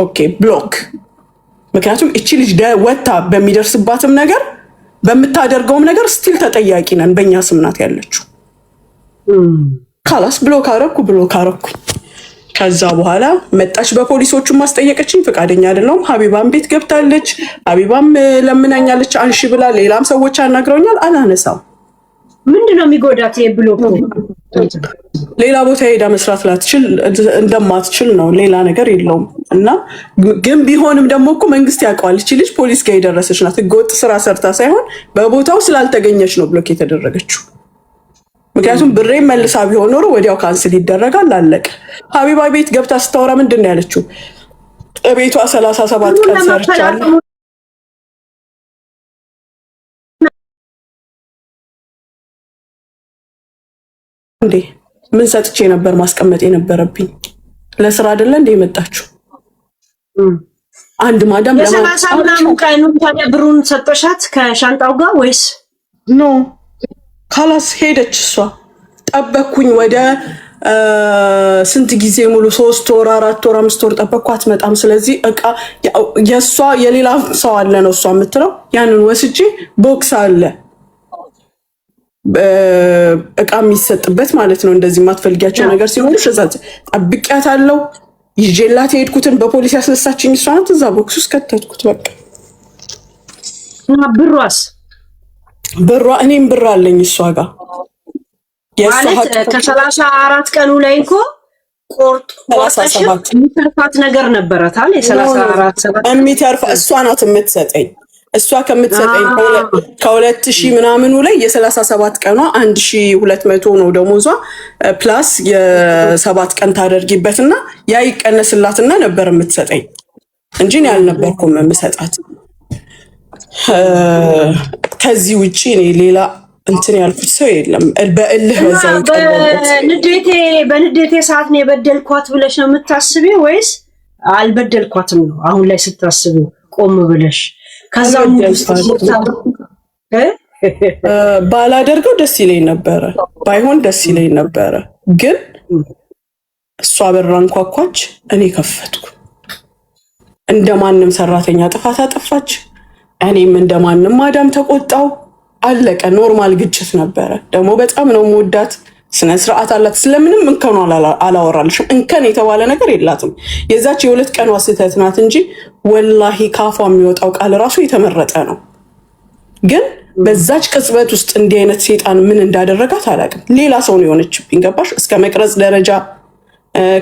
ኦኬ ብሎክ። ምክንያቱም እቺ ልጅ ወታ በሚደርስባትም ነገር በምታደርገውም ነገር ስቲል ተጠያቂ ነን። በእኛ ስም ናት ያለችው። ካላስ ብሎክ አረኩ። ከዛ በኋላ መጣች። በፖሊሶቹ ማስጠየቀችኝ። ፈቃደኛ አይደለሁም። ሀቢባም ቤት ገብታለች። ሀቢባም ለምናኛለች አንሺ ብላ። ሌላም ሰዎች አናግረውኛል። አላነሳም። ምንድነው የሚጎዳት? ብሎክ ሌላ ቦታ ሄዳ መስራት እንደማትችል ነው። ሌላ ነገር የለውም። እና ግን ቢሆንም ደግሞ እኮ መንግስት ያውቀዋል። እቺ ልጅ ፖሊስ ጋር የደረሰች ናት። ህገወጥ ስራ ሰርታ ሳይሆን በቦታው ስላልተገኘች ነው ብሎክ የተደረገችው። ምክንያቱም ብሬን መልሳ ቢሆን ኖሮ ወዲያው ካንስል ይደረጋል፣ አለቀ። ሀቢባ ቤት ገብታ ስታወራ ምንድን ነው ያለችው? ቤቷ 37 ቀን ሰርቻለሁ። እንዴ ምን ሰጥቼ ነበር ማስቀመጥ የነበረብኝ? ለስራ አይደለ እንዴ የመጣችሁ? አንድ ማዳም ለሰላሳ ምናምን ቀኑ ታዲያ ብሩን ሰጠሻት ከሻንጣው ጋር ወይስ ኖ? ካላስ ሄደች እሷ። ጠበኩኝ ወደ ስንት ጊዜ ሙሉ 3 ወር 4 ወር 5 ወር ጠበቅኩ። አትመጣም። ስለዚህ እቃ የእሷ የሌላ ሰው አለ ነው እሷ የምትለው። ያንን ወስጄ ቦክስ አለ እቃ የሚሰጥበት ማለት ነው። እንደዚህ የማትፈልጊያቸው ነገር ሲሆኑ ሸዛት ጠብቂያታለሁ። ይዤላት የሄድኩትን በፖሊስ ያስነሳችኝ እሷ ናት። እዛ ቦክስ ውስጥ ከተትኩት። በቃ ብሯ እኔም ብር አለኝ እሷ ጋር ማለት ከ34 ቀኑ ላይ እኮ ቆርጠሽ የሚተርፋት ነገር ነበራታል። የ34 የሚተርፋ እሷ ናት የምትሰጠኝ። እሷ ከምትሰጠኝ ከ2000 ምናምኑ ላይ የ37 ቀኗ 1200 ነው ደሞዟ። ፕላስ የ7 ቀን ታደርጊበትና ያ ይቀነስላትና ነበር የምትሰጠኝ እንጂ እኔ አልነበርኩም የምሰጣት። ከዚህ ውጪ እኔ ሌላ እንትን ያልኩት ሰው የለም። በእልህ በዛው በንዴቴ ሰዓት ነው የበደልኳት ብለሽ ነው የምታስቢው ወይስ አልበደልኳትም ነው አሁን ላይ ስታስቢው ቆም ብለሽ? ከዛው ባላደርገው ደስ ይለኝ ነበረ፣ ባይሆን ደስ ይለኝ ነበረ። ግን እሷ በር አንኳኳች፣ እኔ ከፈትኩ። እንደማንም ሰራተኛ ጥፋት አጠፋች፣ እኔም እንደማንም ማዳም ተቆጣው። አለቀ። ኖርማል ግጭት ነበረ። ደግሞ በጣም ነው የምወዳት፣ ስነ ስርዓት አላት። ስለምንም እንከኗ አላወራልሽም። እንከን የተባለ ነገር የላትም። የዛች የ2 ቀኗ ስህተት ናት እንጂ ወላሂ ካፏ የሚወጣው ቃል ራሱ የተመረጠ ነው። ግን በዛች ቅጽበት ውስጥ እንዲህ አይነት ሴጣን ምን እንዳደረጋት አላውቅም። ሌላ ሰው ነው የሆነችብኝ። ገባሽ? እስከ መቅረጽ ደረጃ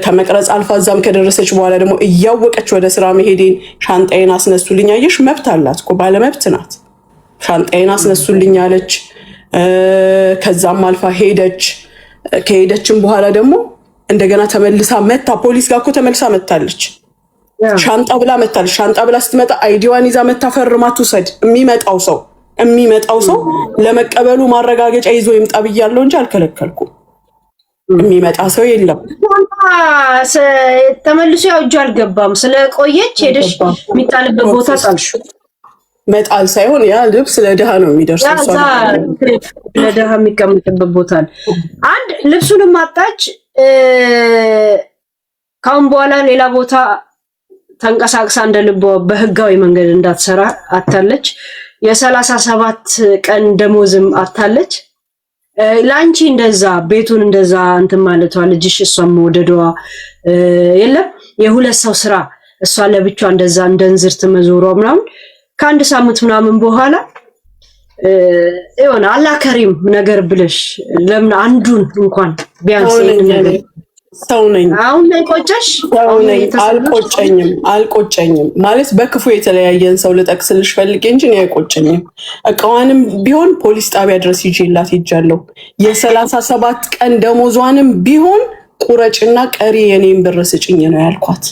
ከመቅረጽ አልፋ እዛም ከደረሰች በኋላ ደግሞ እያወቀች ወደ ስራ መሄዴን ሻንጣዬን አስነሱልኝ። አየሽ፣ መብት አላት እኮ ባለመብት ናት። ሻንጣዬን አስነሱልኝ አለች። ከዛም አልፋ ሄደች። ከሄደችም በኋላ ደግሞ እንደገና ተመልሳ መታ ፖሊስ ጋር እኮ ተመልሳ መታለች። ሻንጣ ብላ መታለች። ሻንጣ ብላ ስትመጣ አይዲዋን ይዛ መታ ፈርማ ትውሰድ። የሚመጣው ሰው ለመቀበሉ ማረጋገጫ ይዞ ይምጣ ብያለሁ እንጂ አልከለከልኩም። የሚመጣ ሰው የለም። ተመልሶ ያው እጁ አልገባም። ስለቆየች ሄደሽ የሚጣልበት ቦታ ጣልሽ። መጣል ሳይሆን ያ ልብስ ለድሃ ነው የሚደርሰው። ለድሃ የሚቀመጥበት ቦታ አንድ ልብሱንም አጣች። ካሁን በኋላ ሌላ ቦታ ተንቀሳቅሳ እንደልቧ በህጋዊ መንገድ እንዳትሰራ አታለች። የ37 ቀን ደሞዝም አታለች። ላንቺ እንደዛ ቤቱን እንደዛ እንትን ማለቷ ልጅሽ እሷን መወደዷ የለም የ2 ሰው ስራ እሷ ለብቻ እንደዛ እንደንዝርት መዞሯ ምናምን ከአንድ ሳምንት ምናምን በኋላ ይሆነ አላከሪም ነገር ብለሽ ለምን አንዱን እንኳን ቢያንስ ሰው ነኝ አሁን ላይ ቆጨሽ? አልቆጨኝም ማለት በክፉ የተለያየን ሰው ልጠቅስልሽ ፈልጌ እንጂ እኔ አይቆጨኝም። እቃዋንም ቢሆን ፖሊስ ጣቢያ ድረስ ይዤላት ሄጃለሁ። የ37 ቀን ደሞዟንም ቢሆን ቁረጭና ቀሪ የኔን ብር ስጭኝ ነው ያልኳት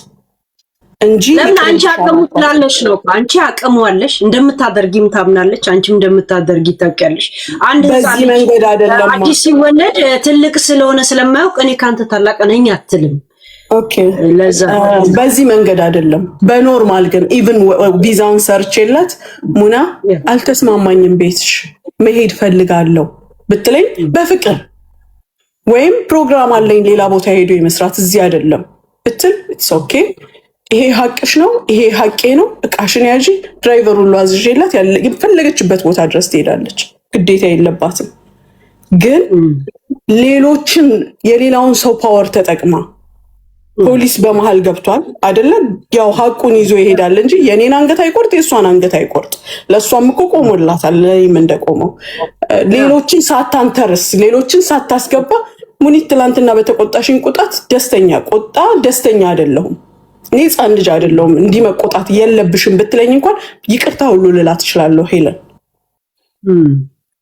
እንጂ ለምን አንቺ አቅሙ ትላለሽ ነው። አንቺ አቅሙ አለሽ፣ እንደምታደርጊም ታምናለች፣ አንቺም እንደምታደርጊ ታውቂያለሽ። አንድ በዚህ መንገድ አይደለም አዲስ ሲወለድ ትልቅ ስለሆነ ስለማያውቅ እኔ ካንተ ታላቅ ነኝ አትልም። ኦኬ፣ ለዛ በዚህ መንገድ አይደለም። በኖርማል ግን ኢቭን ቪዛውን ሰርቼላት ሙና አልተስማማኝም ቤትሽ መሄድ ፈልጋለሁ ብትለኝ በፍቅር ወይም ፕሮግራም አለኝ ሌላ ቦታ ሄዶ የመስራት እዚህ አይደለም ብትል ኢትስ ኦኬ። ይሄ ሀቅሽ ነው፣ ይሄ ሀቄ ነው፣ እቃሽን ያዢ፣ ድራይቨሩን አዝዤላት የፈለገችበት ቦታ ድረስ ትሄዳለች። ግዴታ የለባትም። ግን ሌሎችን የሌላውን ሰው ፓወር ተጠቅማ ፖሊስ በመሃል ገብቷል አይደለም፣ ያው ሀቁን ይዞ ይሄዳል እንጂ የኔን አንገት አይቆርጥ፣ የእሷን አንገት አይቆርጥ። ለእሷም እኮ ቆሞላታል፣ ለእኔም እንደቆመው። ሌሎችን ሳታንተርስ፣ ሌሎችን ሳታስገባ ሙኒት ትላንትና በተቆጣሽኝ ቁጣት ደስተኛ አይደለሁም። እኔ ሕፃን ልጅ አይደለሁም። እንዲህ መቆጣት የለብሽም ብትለኝ እንኳን ይቅርታ ሁሉ ልላት እችላለሁ። ሄለን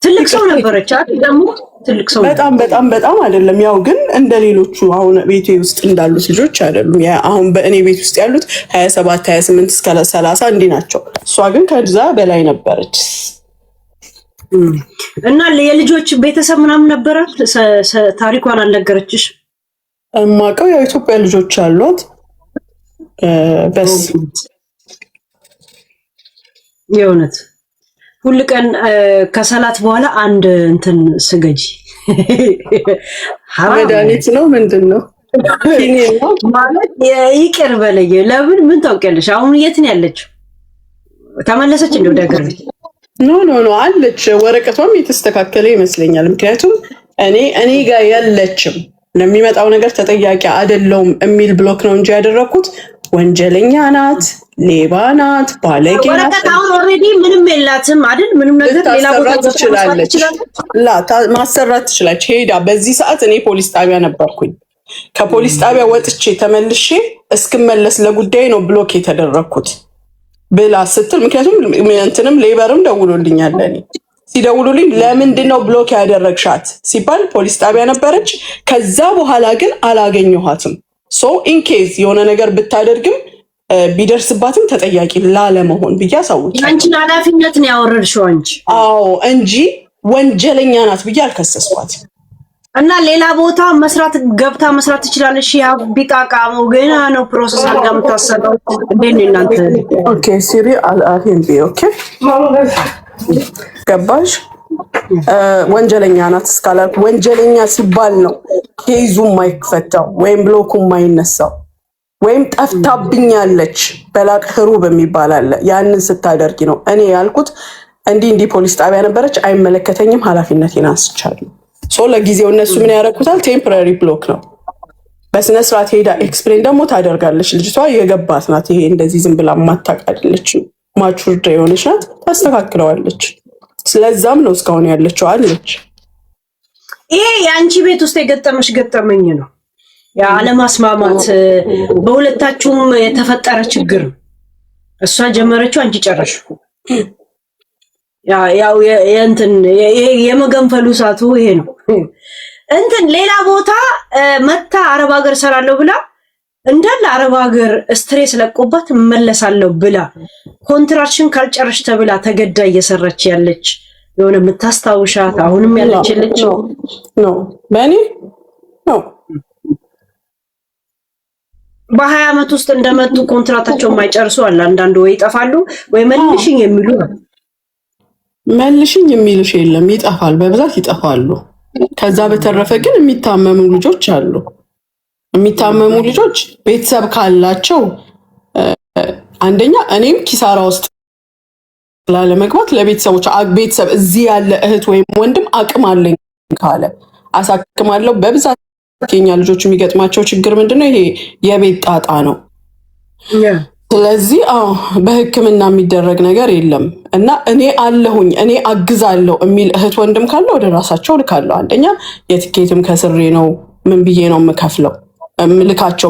ትልቅ ሰው ነበረች አይደል? ደግሞ ትልቅ ሰው በጣም አይደለም። ያው ግን እንደ ሌሎቹ አሁን ቤቴ ውስጥ እንዳሉት ልጆች አይደሉም። አሁን በእኔ ቤት ውስጥ ያሉት 27 28 እስከ 30 እንዲህ ናቸው። እሷ ግን ከዛ በላይ ነበረች። እና የልጆች ቤተሰብ ምናምን ነበራት። ታሪኳን አልነገረችሽ? እማውቀው ያው ኢትዮጵያ ልጆች አሏት። በስ የእውነት ሁሉ ቀን ከሰላት በኋላ አንድ እንትን ስገጂ መድኃኒት ነው ምንድን ነው ማለት ይቅር በለኝ። ለምን ምን ታውቂያለሽ? አሁን የት ነው ያለችው? ተመለሰች እንደ ወደ ሀገር ቤት? ኖ አለች። ወረቀቷም የተስተካከለ ይመስለኛል። ምክንያቱም እኔ ጋር ያለችም ለሚመጣው ነገር ተጠያቂ አይደለሁም የሚል ብሎክ ነው እንጂ ያደረኩት ወንጀለኛ ናት፣ ሌባ ናት፣ ባለጌ ናት። ወረቀት አሁን ኦልሬዲ ምንም የላትም አይደል? ምንም ነገር ሌላ ቦታ ትችላለች፣ ማሰራት ትችላለች። ሄዳ በዚህ ሰዓት እኔ ፖሊስ ጣቢያ ነበርኩኝ። ከፖሊስ ጣቢያ ወጥቼ ተመልሼ እስክመለስ ለጉዳይ ነው ብሎክ የተደረኩት። ብላ ስትል ምክንያቱም እንትንም ሌበርም ደውሎልኛል ለኔ ሲደውሉልኝ ለምንድን ነው ብሎክ ያደረግሻት ሲባል ፖሊስ ጣቢያ ነበረች። ከዛ በኋላ ግን አላገኘኋትም። ሶ ኢንኬዝ የሆነ ነገር ብታደርግም ቢደርስባትም ተጠያቂ ላለመሆን ብዬ አሳውቂ። አንቺን ኃላፊነት ነው ያወረድሽው አንቺ። አዎ እንጂ ወንጀለኛ ናት ብዬ አልከሰስኳትም። እና ሌላ ቦታ መስራት ገብታ መስራት ትችላለሽ። ያ ቢጣቃሙ ግን ነው ፕሮሰስ አድርጋ የምታሰራው። እንዴት ነው እናንተ? ኦኬ ሲሪ አልአፊን ቢ ኦኬ ገባሽ? ወንጀለኛ ናት እስካላልኩ ወንጀለኛ ሲባል ነው ኬዙ የማይፈታው ወይም ብሎኩ የማይነሳው ወይም ጠፍታብኛለች በላቅ ህሩብ የሚባል አለ። ያንን ስታደርጊ ነው እኔ ያልኩት። እንዲህ ፖሊስ ጣቢያ ነበረች አይመለከተኝም፣ ኃላፊነቴን አንስቻለሁ። ሶ ለጊዜው እነሱ ምን ያደረኩታል? ቴምፖራሪ ብሎክ ነው። በስነ ስርዓት ሄዳ ኤክስፕሌን ደግሞ ታደርጋለች። ልጅቷ የገባት ናት። ይሄ እንደዚህ ዝም ብላ ማታቃለች፣ ማቹርድ የሆነች ናት። ታስተካክለዋለች። ስለዛም ነው እስካሁን ያለችው አለች። ይሄ የአንቺ ቤት ውስጥ የገጠመሽ ገጠመኝ ነው። ያለማስማማት በሁለታችሁም የተፈጠረ ችግር ነው። እሷ ጀመረችው፣ አንቺ ጨረሽው። ያው የእንትን የመገንፈሉ ሰዓቱ ይሄ ነው። እንትን ሌላ ቦታ መታ አረብ ሀገር ሰራለሁ ብላ እንዳለ አረብ ሀገር ስትሬስ ለቆባት መለሳለሁ ብላ ኮንትራክሽን ካልጨረሽ ተብላ ተገዳ እየሰራች ያለች የሆነ የምታስታውሻት አሁንም ያለች ልጅ ነው በእኔ ነው። በ20 ዓመት ውስጥ እንደመጡ ኮንትራታቸው የማይጨርሱ አለ። አንዳንዱ ወይ ይጠፋሉ ወይ መልሽኝ የሚሉ መልሽኝ የሚሉሽ የለም፣ ይጠፋል፣ በብዛት ይጠፋሉ። ከዛ በተረፈ ግን የሚታመሙ ልጆች አሉ። የሚታመሙ ልጆች ቤተሰብ ካላቸው አንደኛ እኔም ኪሳራ ውስጥ ላለመግባት ለቤተሰቦች ቤተሰብ እዚህ ያለ እህት ወይም ወንድም አቅም አለኝ ካለ አሳክማለሁ። በብዛት የኛ ልጆች የሚገጥማቸው ችግር ምንድነው? ይሄ የቤት ጣጣ ነው። ስለዚህ በሕክምና የሚደረግ ነገር የለም እና እኔ አለሁኝ እኔ አግዛለሁ የሚል እህት ወንድም ካለ ወደ ራሳቸው ልካለሁ። አንደኛ የትኬትም ከስሬ ነው ምን ብዬ ነው የምከፍለው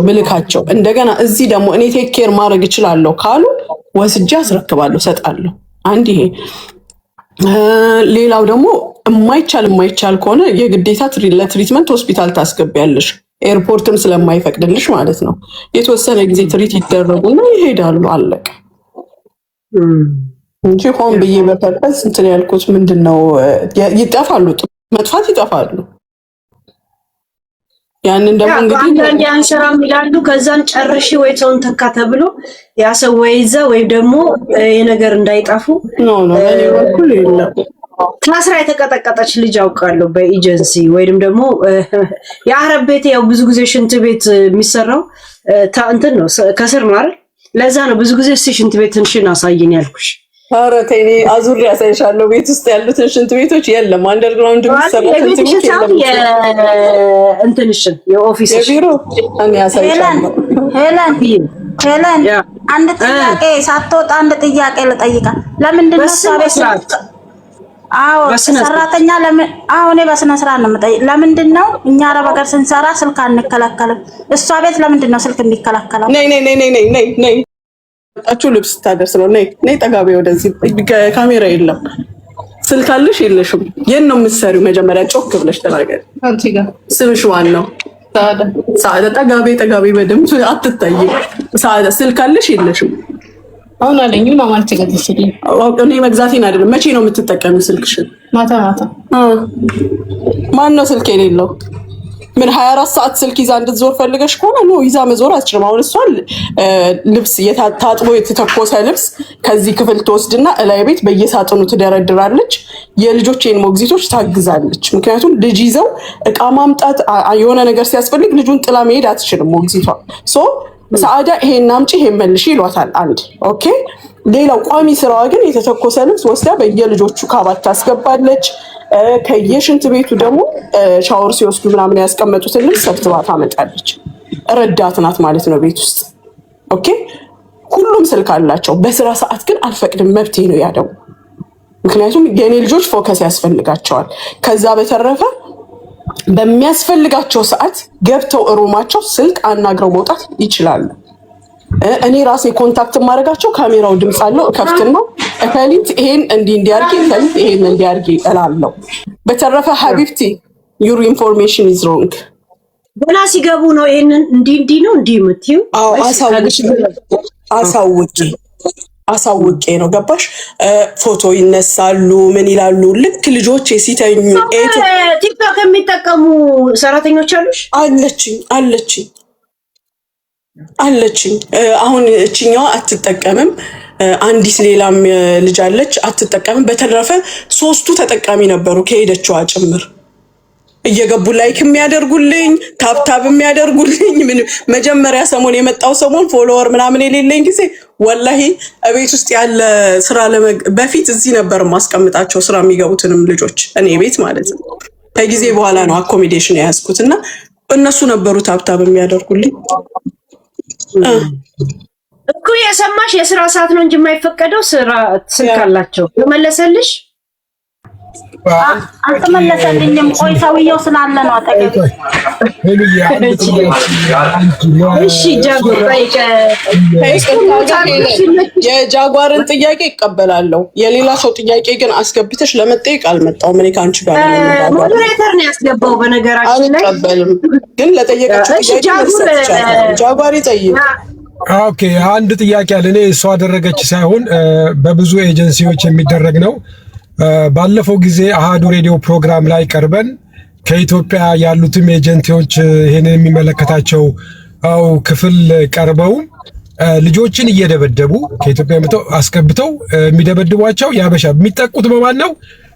ምልካቸው። እንደገና እዚህ ደግሞ እኔ ቴክ ኬር ማድረግ እችላለሁ ካሉ ወስጄ አስረክባለሁ፣ ሰጣለሁ። አንድ ይሄ። ሌላው ደግሞ የማይቻል ከሆነ የግዴታ ለትሪትመንት ሆስፒታል ታስገቢያለሽ፣ ኤርፖርትም ስለማይፈቅድልሽ ማለት ነው። የተወሰነ ጊዜ ትሪት ይደረጉና ይሄዳሉ፣ አለቀ እንጂ ሆን ብዬ በፐርፐስ እንትን ያልኩት ምንድን ነው? ይጠፋሉ፣ መጥፋት ይጠፋሉ። ያንን ደግሞ እንግዲህ አንዳንዴ አንሰራም ይላሉ። ከዛን ጨርሺ ወይ ሰውን ተካ ተብሎ ያ ሰው ወይ ይዛ ወይ ደግሞ የነገር እንዳይጠፉ ነው እኔ በኩል የለም። ከስራ የተቀጠቀጠች ልጅ አውቃለሁ በኤጀንሲ ወይንም ደግሞ የአረብ ቤት ያው ብዙ ጊዜ ሽንት ቤት የሚሰራው እንትን ነው ከስር ነው አይደል? ለዛ ነው ብዙ ጊዜ ሽንት ቤትሽን አሳይኝ ያልኩሽ። ኧረ ተይኝ አዙር ያሳይሻለሁ። ቤት ውስጥ ያሉትን ሽንት ቤቶች የለም፣ አንደርግራውንድ የሚሰራው ሽንት ቤት የለም። እንትንሽን የኦፊስ የቢሮ እኔ ያሳይሻለሁ። ሄለን አንድ ጥያቄ ሳትወጣ አንድ ጥያቄ ልጠይቃት። ለምንድን ነው ሰራተኛ ሰራተኛ ለምን እኔ በስነ ስርዓት ነው የምጠይቅ። ለምንድን ነው እኛ አረብ ሀገር ስንሰራ ስልክ አንከለከልም? እሷ ቤት ለምንድን ነው ስልክ እንዲከለከለው? ነይ አችሁ ልብስ ታደርስ ነው። ነይ ጠጋቤ ወደዚህ። ካሜራ የለም። ስልክ አለሽ የለሽም? የት ነው የምትሰሪው? መጀመሪያ ጮክ ብለሽ ተናገሪ። ስምሽ ማን ነው? ሰዓዳ። ጠጋቤ በደምብ አትታይም። ሰዓዳ ስልክ አለሽ የለሽም? አሁን አለኝ ነው ማለት ተገደሽልኝ። እኔ መግዛቴን አይደለም። መቼ ነው የምትጠቀሚው ስልክሽን? ማታ። ማን ነው ስልክ የሌለው? ምን 24 ሰዓት ስልክ ይዛ እንድትዞር ፈልገሽ ከሆነ ነው ይዛ መዞር አትችልም። አሁን እሷን ልብስ ታጥቦ የተተኮሰ ልብስ ከዚህ ክፍል ትወስድና እላይ ቤት በየሳጥኑ ትደረድራለች። የልጆቼን ሞግዚቶች ታግዛለች። ምክንያቱም ልጅ ይዘው እቃ ማምጣት የሆነ ነገር ሲያስፈልግ ልጁን ጥላ መሄድ አትችልም ሞግዚቷ። ሰዓዳ ይሄን አምጪ ይሄን መልሺ ይሏታል። አንድ ኦኬ። ሌላው ቋሚ ስራዋ ግን የተተኮሰ ልብስ ወስዳ በየልጆቹ ካባት ታስገባለች። ከየሽንት ቤቱ ደግሞ ሻወር ሲወስዱ ምናምን ያስቀመጡትን ልብስ ሰብስባ ታመጣለች። ረዳት ናት ማለት ነው ቤት ውስጥ። ኦኬ። ሁሉም ስልክ አላቸው። በስራ ሰዓት ግን አልፈቅድም፣ መብቴ ነው ያደው። ምክንያቱም የኔ ልጆች ፎከስ ያስፈልጋቸዋል። ከዛ በተረፈ በሚያስፈልጋቸው ሰዓት ገብተው እሩማቸው ስልክ አናግረው መውጣት ይችላሉ። እኔ ራሴ ኮንታክት ማድረጋቸው ካሜራው ድምጽ አለው ከፍትና እከሊት ይሄን እንዲያርጊ እከሊት ይሄን እንዲያርጊ እላለሁ። በተረፈ ሀቢብቲ ዩር ኢንፎርሜሽን ኢዝ ሮንግ። ገና ሲገቡ ነው ይሄንን እንዲህ ነው እንዲህ የምትይው? አዎ አሳውቄ ነው ገባሽ? ፎቶ ይነሳሉ ምን ይላሉ። ልክ ልጆች ሲተኙ ቲክቶክ የሚጠቀሙ ሰራተኞች አሉሽ? አለችኝ። አሁን እችኛዋ አትጠቀምም። አንዲት ሌላም ልጅ አለች አትጠቀምም። በተረፈ ሶስቱ ተጠቃሚ ነበሩ ከሄደችዋ ጭምር እየገቡ ላይክ የሚያደርጉልኝ ታብታብ የሚያደርጉልኝ። ምን መጀመሪያ ሰሞን የመጣው ሰሞን ፎሎወር ምናምን የሌለኝ ጊዜ ወላሂ እቤት ውስጥ ያለ ስራ በፊት እዚህ ነበር ማስቀምጣቸው ስራ የሚገቡትንም ልጆች እኔ ቤት ማለት ነው። ከጊዜ በኋላ ነው አኮሞዴሽን የያዝኩት እና እነሱ ነበሩ ታብታብ የሚያደርጉልኝ። እኮ የሰማሽ የስራ ሰዓት ነው እንጂ የማይፈቀደው ስራ ስልክ አላቸው። ተመለሰልሽ? አልተመለሰልኝም። ቆይ ሰውየው ስላለ ነው አጠገብ። እሺ ጃጓር የጃጓርን ጥያቄ ይቀበላለሁ። የሌላ ሰው ጥያቄ ግን አስገብተሽ ለመጠየቅ አልመጣሁም። እኔ ከአንቺ ጋር ነው። ሞዴሬተር ነው ያስገባው በነገራችን ላይ። አልቀበልም ግን ለጠየቀችው ጥያቄ ጃጓር ይጠይቅ። ኦኬ አንድ ጥያቄ አለ። እኔ እሷ አደረገች ሳይሆን በብዙ ኤጀንሲዎች የሚደረግ ነው። ባለፈው ጊዜ አሃዱ ሬዲዮ ፕሮግራም ላይ ቀርበን ከኢትዮጵያ ያሉትም ኤጀንሲዎች ይሄንን የሚመለከታቸው ክፍል ቀርበው ልጆችን እየደበደቡ ከኢትዮጵያ መጥተው አስገብተው የሚደበድቧቸው ያበሻ የሚጠቁት በማን ነው?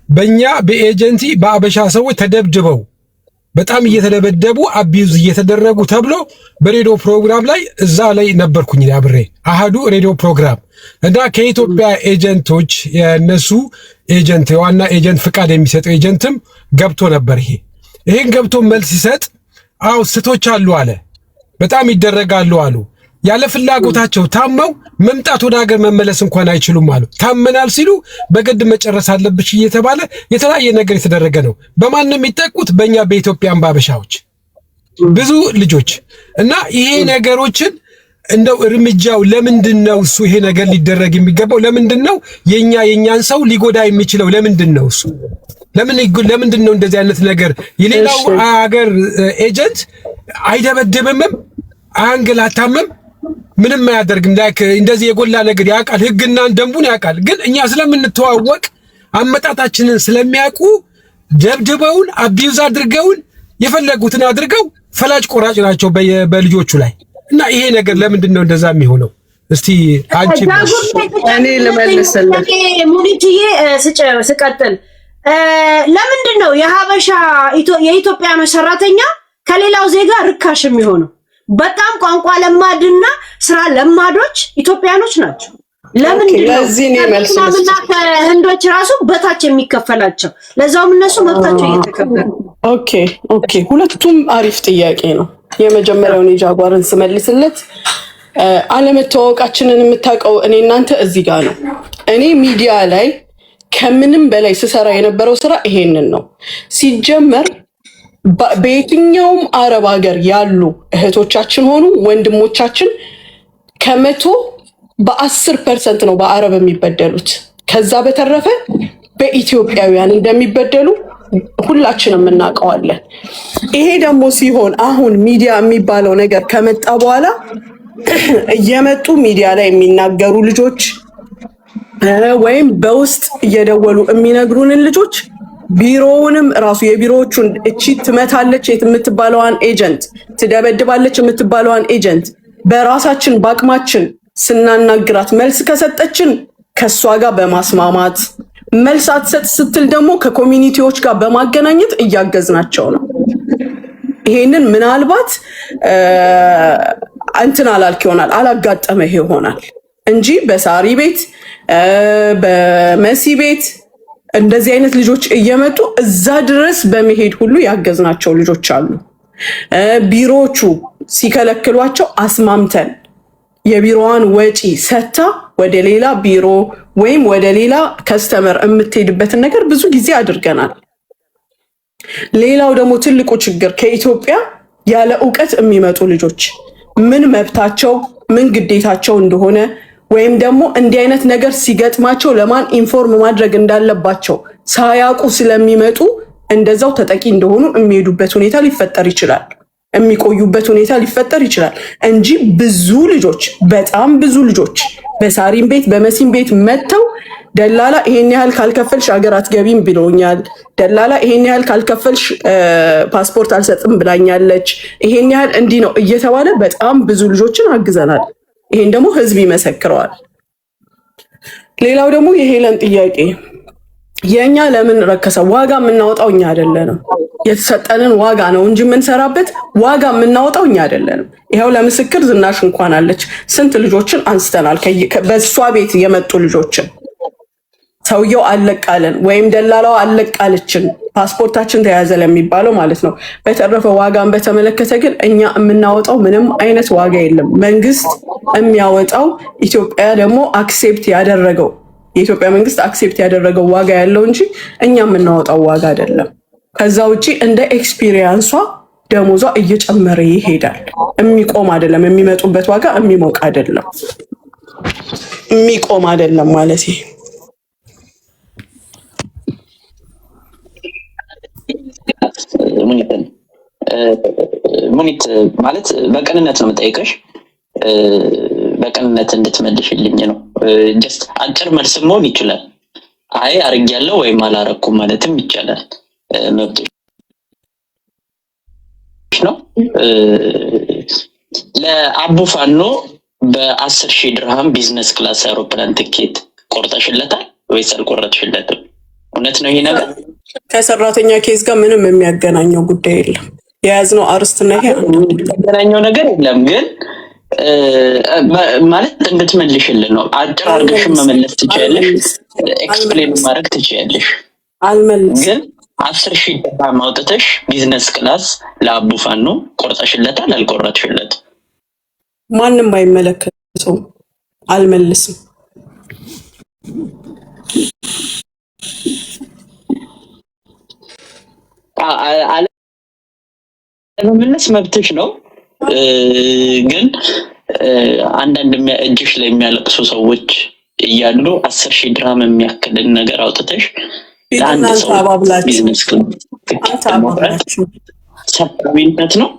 በእኛ በኤጀንሲ በአበሻ ሰዎች ተደብድበው በጣም እየተደበደቡ አቢዩዝ እየተደረጉ ተብሎ በሬዲዮ ፕሮግራም ላይ እዛ ላይ ነበርኩኝ አብሬ አሃዱ ሬዲዮ ፕሮግራም እና ከኢትዮጵያ ኤጀንቶች የነሱ ኤጀንት ዋና ኤጀንት ፍቃድ የሚሰጠው ኤጀንትም ገብቶ ነበር። ይሄን ገብቶ መልስ ሲሰጥ ስቶች አሉ አለ። በጣም ይደረጋሉ አሉ። ያለ ፍላጎታቸው ታመው መምጣት ወደ ሀገር መመለስ እንኳን አይችሉም አሉ። ታመናል ሲሉ በግድ መጨረስ አለብሽ እየተባለ የተለያየ ነገር የተደረገ ነው። በማንም የሚጠቁት በእኛ በኢትዮጵያን ባበሻዎች ብዙ ልጆች እና ይሄ ነገሮችን እንደው እርምጃው ለምንድነው እሱ ይሄ ነገር ሊደረግ የሚገባው ለምንድነው? የኛን ሰው ሊጎዳ የሚችለው ለምንድነው? እሱ ለምንድነው እንደዚህ አይነት ነገር የሌላው ሀገር ኤጀንት አይደበደብምም አያንገላታምም ምንም አያደርግም። ላይክ እንደዚህ የጎላ ነገር ያውቃል፣ ህግና ደንቡን ያውቃል። ግን እኛ ስለምንተዋወቅ አመጣጣችንን ስለሚያውቁ ደብድበውን አቢዩዝ አድርገውን የፈለጉትን አድርገው ፈላጭ ቆራጭ ናቸው በልጆቹ ላይ እና ይሄ ነገር ለምንድነው እንደዛ የሚሆነው? እስቲ አንቺ እኔ ልመልስልህ ሙኒትዬ ስቀጥል ለምንድነው የሀበሻ የኢትዮጵያኖች ሰራተኛ ከሌላው ዜጋ ርካሽ የሚሆነው? በጣም ቋንቋ ለማድና ስራ ለማዶች ኢትዮጵያኖች ናቸው። ለምንድነው ለምንና ከህንዶች ራሱ በታች የሚከፈላቸው? ለዛውም እነሱ መብታቸው እየተከበረ። ኦኬ ሁለቱም አሪፍ ጥያቄ ነው። የመጀመሪያውን የጃጓርን ስመልስለት አለመተዋወቃችንን የምታውቀው እኔ እናንተ እዚህ ጋር ነው። እኔ ሚዲያ ላይ ከምንም በላይ ስሰራ የነበረው ስራ ይሄንን ነው። ሲጀመር በየትኛውም አረብ ሀገር ያሉ እህቶቻችን ሆኑ ወንድሞቻችን በ10% ነው በአረብ የሚበደሉት። ከዛ በተረፈ በኢትዮጵያውያን እንደሚበደሉ ሁላችንም እናውቀዋለን። ይሄ ደግሞ ሲሆን አሁን ሚዲያ የሚባለው ነገር ከመጣ በኋላ እየመጡ ሚዲያ ላይ የሚናገሩ ልጆች ወይም በውስጥ እየደወሉ የሚነግሩንን ልጆች ቢሮውንም ራሱ የቢሮዎቹን እቺ ትመታለች የምትባለዋን ኤጀንት ትደበድባለች የምትባለዋን ኤጀንት በራሳችን በአቅማችን ስናናግራት መልስ ከሰጠችን ከሷ ጋር በማስማማት መልስ አትሰጥ ስትል ደግሞ ከኮሚኒቲዎች ጋር በማገናኘት እያገዝናቸው ነው። ይሄንን ምናልባት እንትን አላልክ ይሆናል አላጋጠመህ ይሆናል እንጂ በሳሪ ቤት በመሲ ቤት እንደዚህ አይነት ልጆች እየመጡ እዛ ድረስ በመሄድ ሁሉ ያገዝናቸው ልጆች አሉ። ቢሮዎቹ ሲከለክሏቸው አስማምተን የቢሮዋን ወጪ ሰታ ወደ ሌላ ቢሮ ወይም ወደ ሌላ ከስተመር የምትሄድበትን ነገር ብዙ ጊዜ አድርገናል። ሌላው ደግሞ ትልቁ ችግር ከኢትዮጵያ ያለ እውቀት የሚመጡ ልጆች ምን መብታቸው ምን ግዴታቸው እንደሆነ ወይም ደግሞ እንዲህ አይነት ነገር ሲገጥማቸው ለማን ኢንፎርም ማድረግ እንዳለባቸው ሳያውቁ ስለሚመጡ እንደዛው ተጠቂ እንደሆኑ የሚሄዱበት ሁኔታ ሊፈጠር ይችላል፣ የሚቆዩበት ሁኔታ ሊፈጠር ይችላል እንጂ ብዙ ልጆች በጣም ብዙ ልጆች በሳሪም ቤት በመሲም ቤት መጥተው ደላላ ይሄን ያህል ካልከፈልሽ ሀገር አትገቢም ብሎኛል፣ ደላላ ይሄን ያህል ካልከፈልሽ ፓስፖርት አልሰጥም ብላኛለች፣ ይሄን ያህል እንዲህ ነው እየተባለ በጣም ብዙ ልጆችን አግዘናል። ይሄን ደግሞ ህዝብ ይመሰክረዋል። ሌላው ደግሞ የሄለን ጥያቄ የኛ ለምን ረከሰ? ዋጋ የምናወጣው እኛ አይደለንም። የተሰጠንን ዋጋ ነው እንጂ የምንሰራበት ዋጋ የምናወጣው እኛ አይደለንም። ይኸው ለምስክር ዝናሽ እንኳን አለች። ስንት ልጆችን አንስተናል፣ በሷ ቤት የመጡ ልጆችን ሰውየው አለቃለን ወይም ደላላው አለቃለችን ፓስፖርታችን ተያዘ ለሚባለው ማለት ነው። በተረፈ ዋጋን በተመለከተ ግን እኛ የምናወጣው ምንም አይነት ዋጋ የለም። መንግስት የሚያወጣው ኢትዮጵያ ደግሞ አክሴፕት ያደረገው የኢትዮጵያ መንግስት አክሴፕት ያደረገው ዋጋ ያለው እንጂ እኛ የምናወጣው ዋጋ አይደለም። ከዛ ውጪ እንደ ኤክስፒሪየንሷ ደሞዟ እየጨመረ ይሄዳል። የሚቆም አይደለም። የሚመጡበት ዋጋ የሚሞቅ አይደለም፣ የሚቆም አይደለም ማለት ይሄ ሙኒት ማለት በቀንነት ነው የምጠይቀሽ፣ በቀንነት እንድትመልሽልኝ ነው። ጀስት አጭር መልስ መሆን ይችላል። አይ አርጌያለሁ ወይም አላረኩም ማለትም ይቻላል። መብትሽ ነው። ለአቡ ፋኖ በ10,000 ድርሃም ቢዝነስ ክላስ አውሮፕላን ትኬት ቆርጠሽለታል ወይስ አልቆረጥሽለትም? እውነት ነው ይሄ ነገር? ከሰራተኛ ኬዝ ጋር ምንም የሚያገናኘው ጉዳይ የለም። የያዝነው አርስትና ይሄ የሚያገናኘው ነገር የለም። ግን ማለት እንድትመልሽልን ነው። አጭር አድርገሽ መመለስ ትችያለሽ፣ ኤክስፕሌን ማድረግ ትችያለሽ። አልመልስም። ግን 10,000 ድርሃም አውጥተሽ ቢዝነስ ክላስ ለአቡ ፋኖ ቆርጠሽለታል አልቆረጥሽለት? ማንም አይመለከተውም። አልመልስም። አለመመለስ መብትሽ ነው። ግን አንዳንድ እጅሽ ላይ የሚያለቅሱ ሰዎች እያሉ 10,000 ድርሃም የሚያክልን ነገር አውጥተሽ ለአንድ ሰው ቢዝነስ ክላስ ሰብአዊነት ነው።